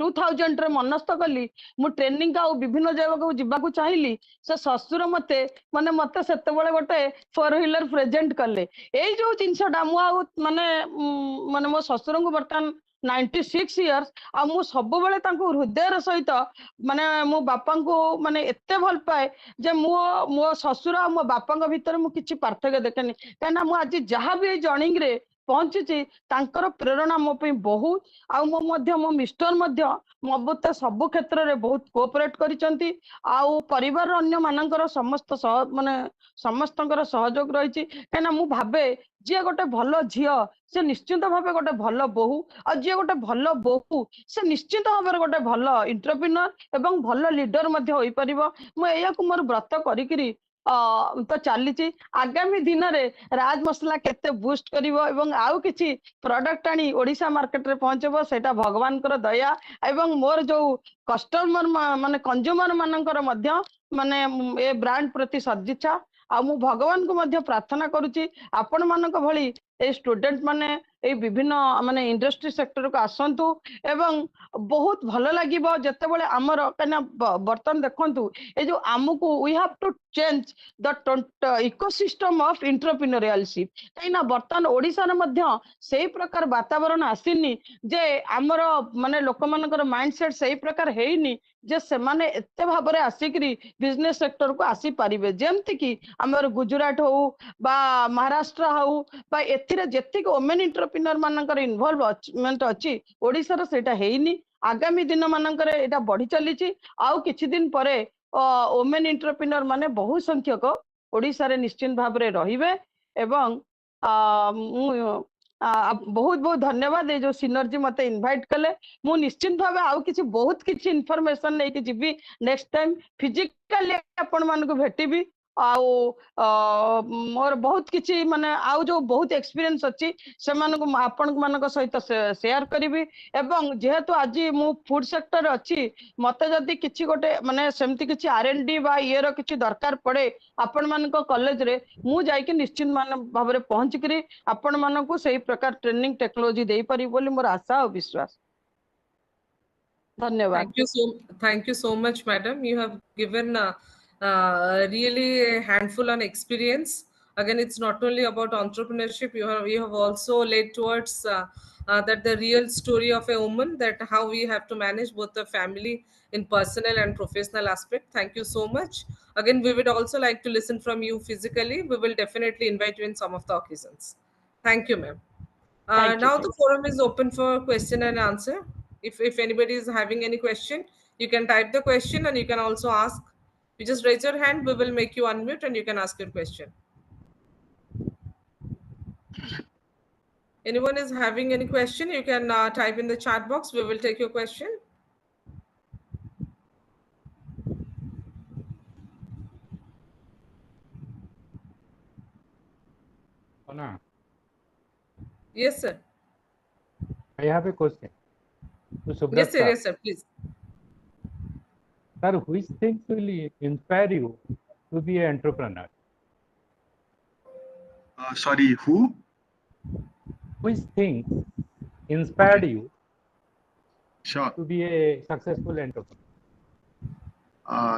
2000 रे मनस्थ कली मु ट्रेनिंग आ विभिन्न जगह को जिबा को चाहिली से ससुर मते माने मते सेतेबेले गोटे 4 व्हीलर प्रेजेंट कले एई जो जिनसटा मु माने माने मो ससुर को बर्तन 96 इयर्स आ मु सब बेले तांको हृदय सहित माने मो बापा को माने एते भल पाए जे मो ससुर आ मो बापा भीतर मु किछि पार्थक्य देखेनी कहना मु आज जहाँ भी जर्निंग रे पहुंची तांकर प्रेरणा मो पे बहुत आ मो मिस्टर मो मते सब क्षेत्र रे बहुत कोऑपरेट करिसंती आ परिवार अन्य मानकर समस्त माने समस्तंकर सहयोग रहिछि कहना मु भाबे जे गोटे भलो झियो से निश्चित भाव गोटे भल बोहू और जी गोटे भल बोहू से निश्चित भाव गोटे भल एंटरप्रेन्योर एवं भल लीडर मुझे मोर व्रत करी तो चली आगामी दिन में राज मसला केते बूस्ट करिवो एवं आउ किछि प्रोडक्ट आनी ओडिशा मार्केट रे पहुंचबो सेटा भगवान कर दया एवं मोर जो कस्टमर माने कंज्यूमर मानकर मध्य माने ए ब्रांड प्रति सदिच्छा आ मु भगवान को मध्य प्रार्थना करूची आपण मानक भली ए स्टूडेंट माने ए विभिन्न माने इंडस्ट्री सेक्टर को आसंतु एवं बहुत भल लागिबो जतेबेले हमर कना बर्तन देखंतु ए जो हमकु we have to change the ecosystem of entrepreneurialship कहिना बर्तन ओडिसा रे मध्य सेही प्रकार वातावरण आसीनी जे हमर माने लोक मानकर माइंडसेट सेही प्रकार हेइनी जे से माने एते भाबरे आसीकरी बिजनेस सेक्टर को आसी पारिबे जेमति कि हमर गुजरात हो बा महाराष्ट्र हो बा एथिरे जेतिक वुमेन एंटरप्रेन्योर मानकर इन्वॉल्वमेंट अछि ओडिसा रे सेटा हेइनी आगामी दिन मानकर एटा बढ़ी चलीची आउ किछि दिन परे वुमेन एंटरप्रेन्योर माने बहु संख्यक ओडिसा रे निश्चित भाबरे रहिबे एवं बहुत बहुत धन्यवाद ये जो सिनर्जी मते इनवाइट कले मु निश्चित भाव आउ किछि बहुत किछि इन्फॉर्मेशन लेके जिबी नेक्स्ट टाइम फिजिकली आपण मान को भेटिबी आउ मोर बहुत किछि माने आउ जो बहुत एक्सपीरियंस अछि से मान को आपण मान सहित शेयर करिवि एवं जेहेतु आज मु फूड सेक्टर अछि मते जदी किछि गोटे माने सेमति किछि आरएनडी बा ये रो किछि दरकार पड़े आपण मान को कॉलेज रे मु जाई कि निश्चित मान भाव रे पहुंच करी आपण मान को सही प्रकार ट्रेनिंग टेक्नोलॉजी दे पारि बोली मोर आशा और विश्वास धन्यवाद Thank you so much, madam. You have given really a handful on experience. Again, it's not only about entrepreneurship. You have also led towards that the real story of a woman, that how we have to manage both the family in personal and professional aspect. Thank you so much. Again, we would also like to listen from you physically. We will definitely invite you in some of the occasions. Thank you, ma'am. Thank Now you the forum is open for question and answer. If anybody is having any question, you can type the question and you can also ask. You just raise your hand, we will make you unmute and you can ask your question. Anyone is having any question, you can type in the chat box. We will take your question. Anna, Yes, sir. I have a question to Yes, Subrat sir. sir. Yes, sir. Please. Sir, which things will inspire you to be an entrepreneur? Sorry, who? Which things inspired Okay, you sure. to be a successful entrepreneur?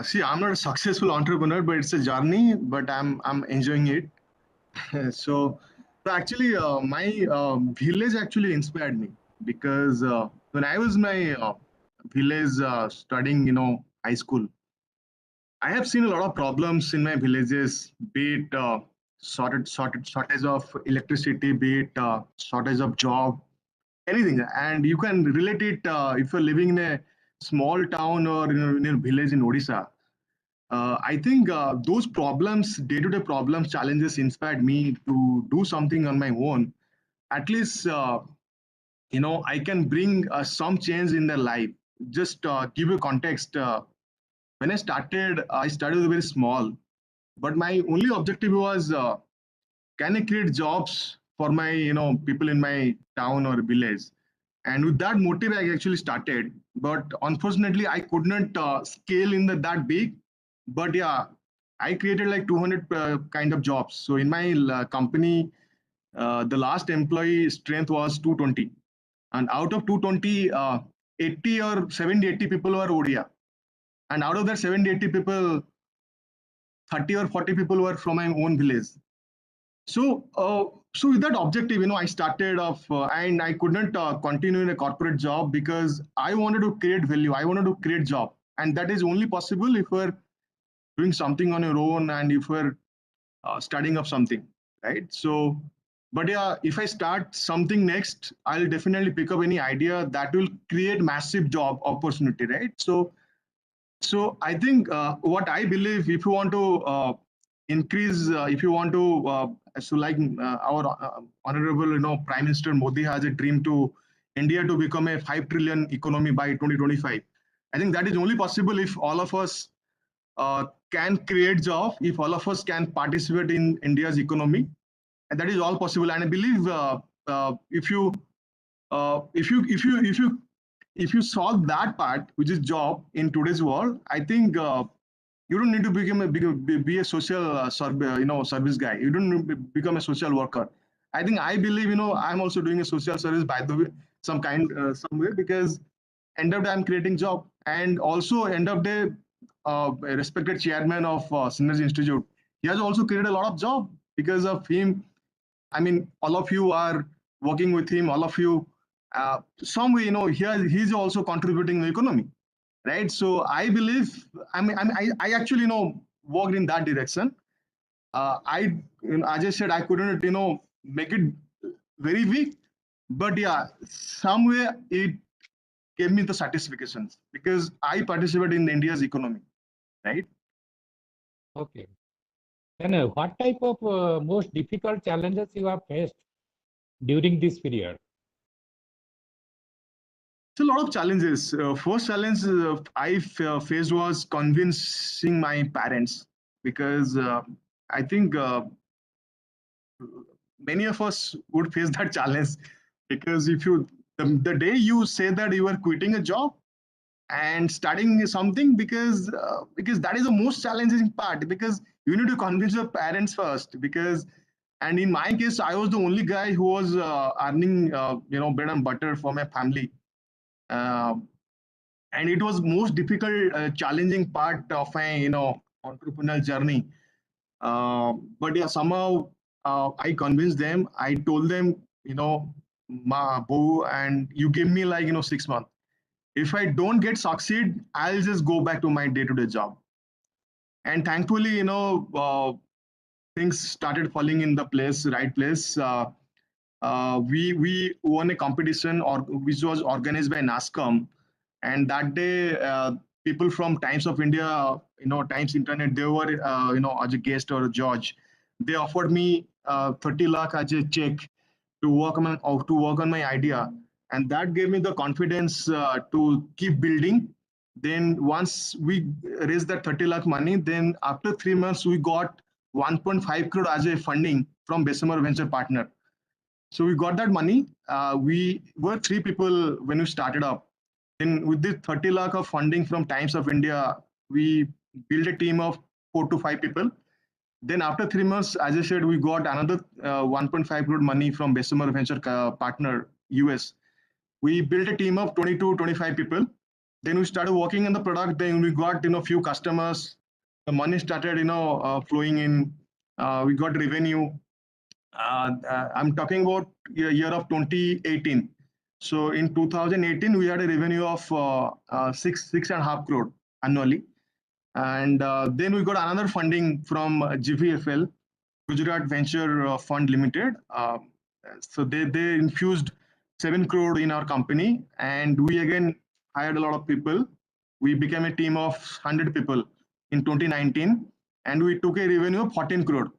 See, I'm not a successful entrepreneur, but it's a journey. But I'm enjoying it. so, so actually, my village actually inspired me because when I was my village studying, high school, I have seen a lot of problems in my villages, be it shortage of electricity, be it shortage of job, anything. And you can relate it if you're living in a small town or in a village in Odisha. I think those problems, day-to-day problems, challenges inspired me to do something on my own. At least, I can bring some change in their life. Just give you context. When I started very small, but my only objective was, can I create jobs for my, people in my town or village? And with that motive, I actually started. But unfortunately, I could not scale in that big. But yeah, I created like 200 kind of jobs. So in my company, the last employee strength was 220. And out of 220, 80 or 70, 80 people were ODA. And out of that 70, 80 people, 30 or 40 people were from my own village. So with that objective, I started off, and I couldn't continue in a corporate job because I wanted to create value. I wanted to create job, and that is only possible if we're doing something on your own and if we're studying up something, right? So, but yeah, if I start something next, I'll definitely pick up any idea that will create massive job opportunity, right? So I think what I believe, if you want to increase, if you want to, so like our honorable, Prime Minister Modi has a dream to India to become a 5 trillion economy by 2025. I think that is only possible if all of us can create job, if all of us can participate in India's economy, and that is all possible. And I believe if you if you if you if you if you solve that part, which is job in today's world, I think you don't need to become be a social service guy. You don't need to become a social worker. I think I believe I'm also doing a social service by the way, some way, because end of day I'm creating job, and also end of day a respected chairman of Synergy Institute, he has also created a lot of job because of him. I mean, all of you are working with him. All of you, some way, he's also contributing to the economy, right? So I believe, I actually, worked in that direction. As I said, I couldn't, make it very big, but yeah, somewhere it gave me the satisfactions because I participated in India's economy, right? Okay. Then what type of most difficult challenges you have faced during this period? So a lot of challenges. First challenge I faced was convincing my parents, because I think many of us would face that challenge, because if you the day you say that you are quitting a job and starting something, because that is the most challenging part, because you need to convince your parents first, because and in my case I was the only guy who was earning bread and butter for my family. uh, and it was most difficult challenging part of my entrepreneurial journey. But yeah, somehow I convinced them. I told them, ma Bo, and you give me like 6 months. If I don't get succeed, I'll just go back to my day-to-day job. And thankfully, things started falling in the right place. We won a competition or which was organized by NASCOM, and that day people from Times of India, Times Internet, they were as a guest or a judge. They offered me 30 lakh as a check to work on my idea, and that gave me the confidence to keep building. Then once we raised that 30 lakh money, then after 3 months we got 1.5 crore as a funding from Bessemer Venture Partner. So we got that money. We were three people when we started up. Then with this 30 lakh of funding from Times of India, we built a team of 4 to 5 people. Then after 3 months, as I said, we got another 1.5 crore money from Bessemer Venture Partner US. We built a team of 20 to 25 people. Then we started working on the product. Then we got few customers. The money started flowing in. We got revenue. I'm talking about year of 2018. So in 2018, we had a revenue of six and a half crore annually, and then we got another funding from GVFL, Gujarat Venture Fund Limited. So they infused 7 crore in our company, and we again hired a lot of people. We became a team of 100 people in 2019, and we took a revenue of 14 crore.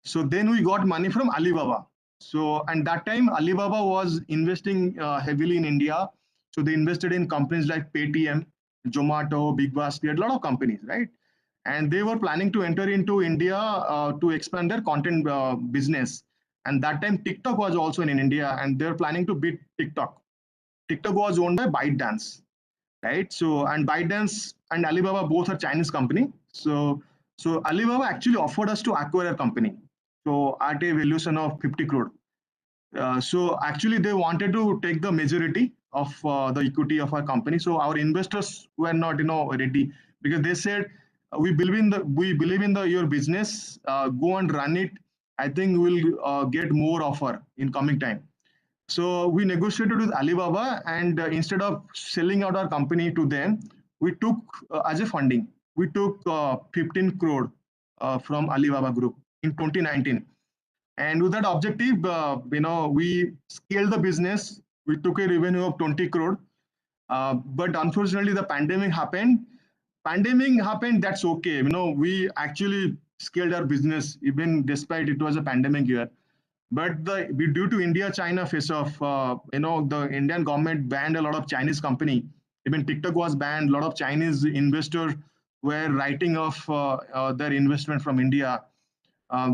So then we got money from Alibaba. So and that time Alibaba was investing heavily in India. So they invested in companies like Paytm, Zomato, Big Basket, a lot of companies, right? And they were planning to enter into India to expand their content business. And that time TikTok was also in India, and they're planning to beat TikTok. TikTok was owned by ByteDance, right? So and ByteDance and Alibaba both are Chinese company. So Alibaba actually offered us to acquire a company. So at a valuation of 50 crore. So actually they wanted to take the majority of the equity of our company. So our investors were not ready, because they said we believe in the your business. Go and run it. I think we'll get more offer in coming time. So we negotiated with Alibaba, and instead of selling out our company to them, we took as a funding. We took 15 crore from Alibaba Group in 2019, and with that objective, we scaled the business. We took a revenue of 20 crore, but unfortunately, the pandemic happened. Pandemic happened. That's okay. We actually scaled our business even despite it was a pandemic year. But due to India-China face-off, the Indian government banned a lot of Chinese company. Even TikTok was banned. A lot of Chinese investors were writing off their investment from India.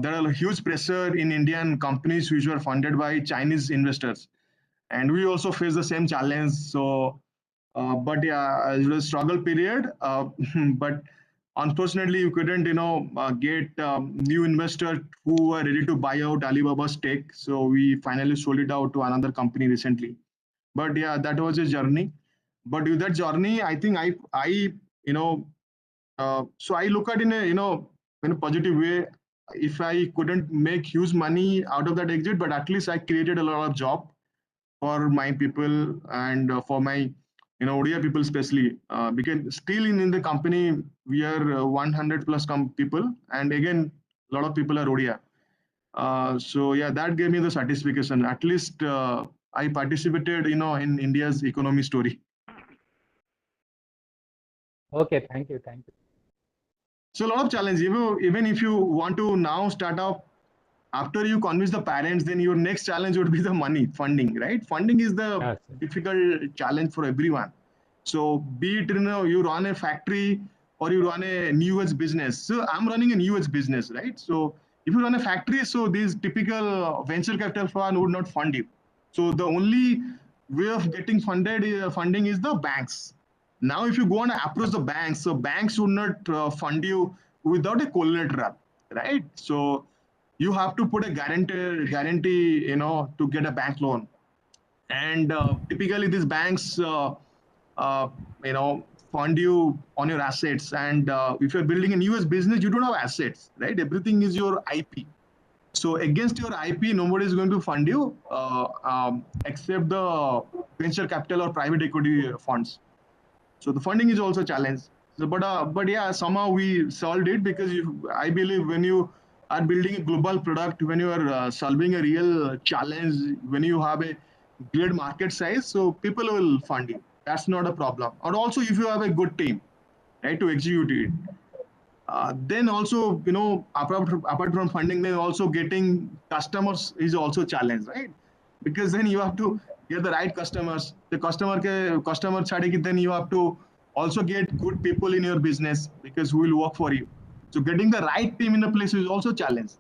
There are huge pressure in Indian companies which were funded by Chinese investors, and we also face the same challenge. So, but yeah, it was a struggle period. But unfortunately, we couldn't, get new investors who were ready to buy out Alibaba's stake. So we finally sold it out to another company recently. But yeah, that was a journey. But with that journey, I think you know, so I look at in a positive way. If I couldn't make huge money out of that exit, but at least I created a lot of job for my people and for my Odia people especially, because still in the company we are 100 plus people, and again a lot of people are Odia. So yeah, that gave me the satisfaction. At least I participated, in India's economy story. Okay, thank you, thank you. So a lot of challenge. Even if you want to now start up After you convince the parents, then your next challenge would be the money, funding, right? Funding is the Yes. difficult challenge for everyone. So be it, you run a factory or you run a new age business. So I'm running a new age business, right? So if you run a factory, so these typical venture capital fund would not fund you. So the only way of getting funding is the banks. Now, if you go and approach the banks, so banks would not fund you without a collateral, right? So you have to put a guarantee, to get a bank loan. And typically, these banks, uh, you know, fund you on your assets. And if you're building a US business, you don't have assets, right? Everything is your IP. So against your IP, nobody is going to fund you except the venture capital or private equity funds. So the funding is also a challenge. So, but yeah, somehow we solved it because I believe when you are building a global product, when you are solving a real challenge, when you have a great market size, so people will fund you. That's not a problem. And also, if you have a good team, right, to execute it, then also, apart from funding, then also getting customers is also a challenge, right? Because then you have to get the right customers. The customer chade, then you have to also get good people in your business because who will work for you. So getting the right team in a place is also a challenge,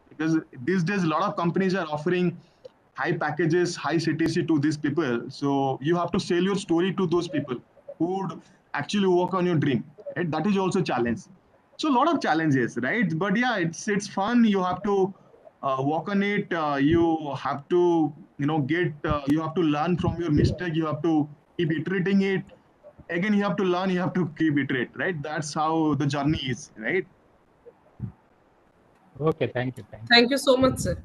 because these days a lot of companies are offering high packages, high CTC to these people. So you have to sell your story to those people who would actually work on your dream. Right? That is also a challenge. So a lot of challenges, right? But yeah, it's fun. You have to work on it. You have to get. You have to learn from your mistake. You have to keep iterating it. Again, you have to learn. You have to keep iterate. Right? That's how the journey is. Right? Okay, thank you. Thank you. Thank you so much, sir.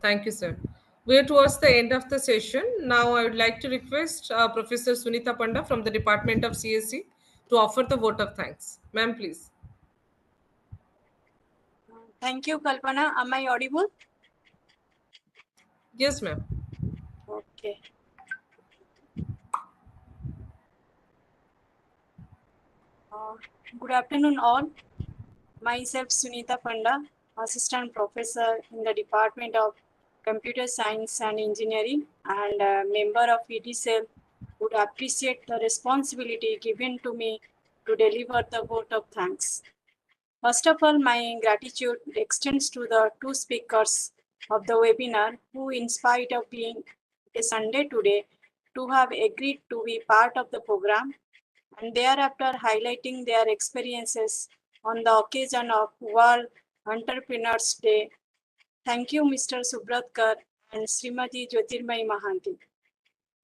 Thank you, sir. We're towards the end of the session. Now, I would like to request Professor Sunita Panda from the Department of CSE to offer the vote of thanks. Ma'am, please. Thank you, Kalpana. Am I audible? Yes, ma'am. Okay. Good afternoon, all. Myself, Sunita Panda, Assistant Professor in the Department of Computer Science and Engineering and a member of EDCEL, would appreciate the responsibility given to me to deliver the vote of thanks. First of all, my gratitude extends to the two speakers of the webinar who, in spite of being a Sunday today, to have agreed to be part of the program and thereafter highlighting their experiences on the occasion of World Entrepreneurs Day. Thank you, Mr. Subratkar and Srimati Jyotirmai Mahanti.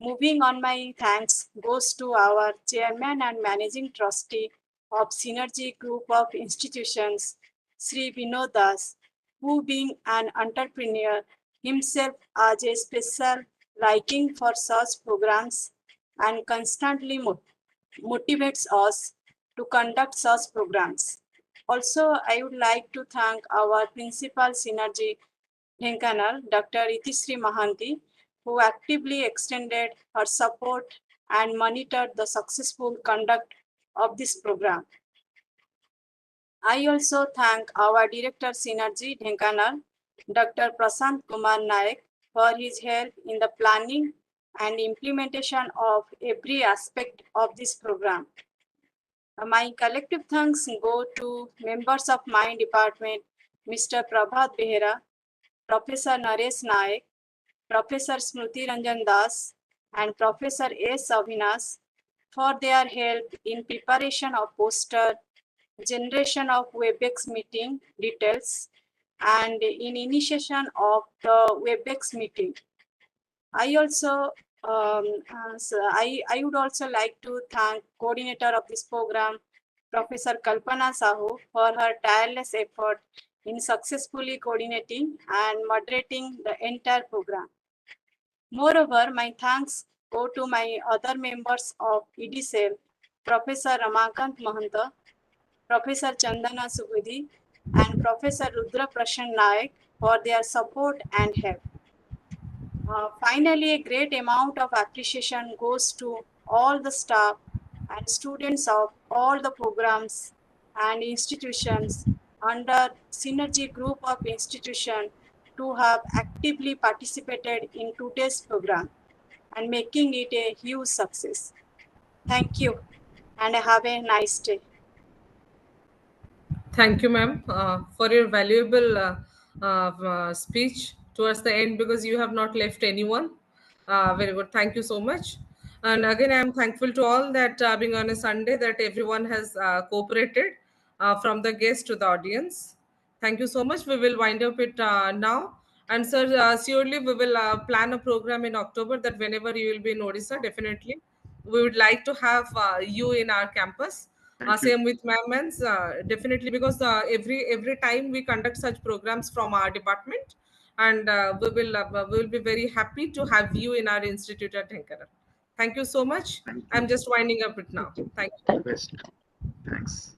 Moving on, my thanks goes to our Chairman and Managing Trustee of Synergy Group of Institutions, Sri Vinod Das, who being an entrepreneur himself has a special liking for such programs and constantly motivates us to conduct such programs. Also, I would like to thank our Principal Synergy Dhenkanal, Dr. Itisri Mahanti, who actively extended her support and monitored the successful conduct of this program. I also thank our Director Synergy Dhenkanal, Dr. Prasant Kumar Naik, for his help in the planning and implementation of every aspect of this program. My collective thanks go to members of my department, Mr. Prabhat Behera, Professor Naresh Naik, Professor Smruti Ranjan Das, and Professor S. Avinash for their help in preparation of poster, generation of WebEx meeting details, and in initiation of the WebEx meeting. I also I would also like to thank coordinator of this program, Professor Kalpana Sahu, for her tireless effort in successfully coordinating and moderating the entire program. Moreover, my thanks go to my other members of EDCEL, Professor Ramakant Mahanta, Professor Chandana Subudhi, and Professor Rudra Prashan Naik for their support and help. Finally, a great amount of appreciation goes to all the staff and students of all the programs and institutions under Synergy Group of Institutions to have actively participated in today's program and making it a huge success. Thank you and have a nice day. Thank you, ma'am, for your valuable speech towards the end, because you have not left anyone. Very good. Thank you so much. And again, I am thankful to all that being on a Sunday, that everyone has cooperated, from the guest to the audience. Thank you so much. We will wind up it now. And sir, surely we will plan a program in October, that whenever you will be in Odisha, definitely we would like to have you in our campus. Thank you. Same with Mamans, definitely, because every time we conduct such programs from our department, and we will be very happy to have you in our institute at Dhenkanal. Thank you so much. Thank I'm you. just winding up it now. Thank you. Best. Thanks.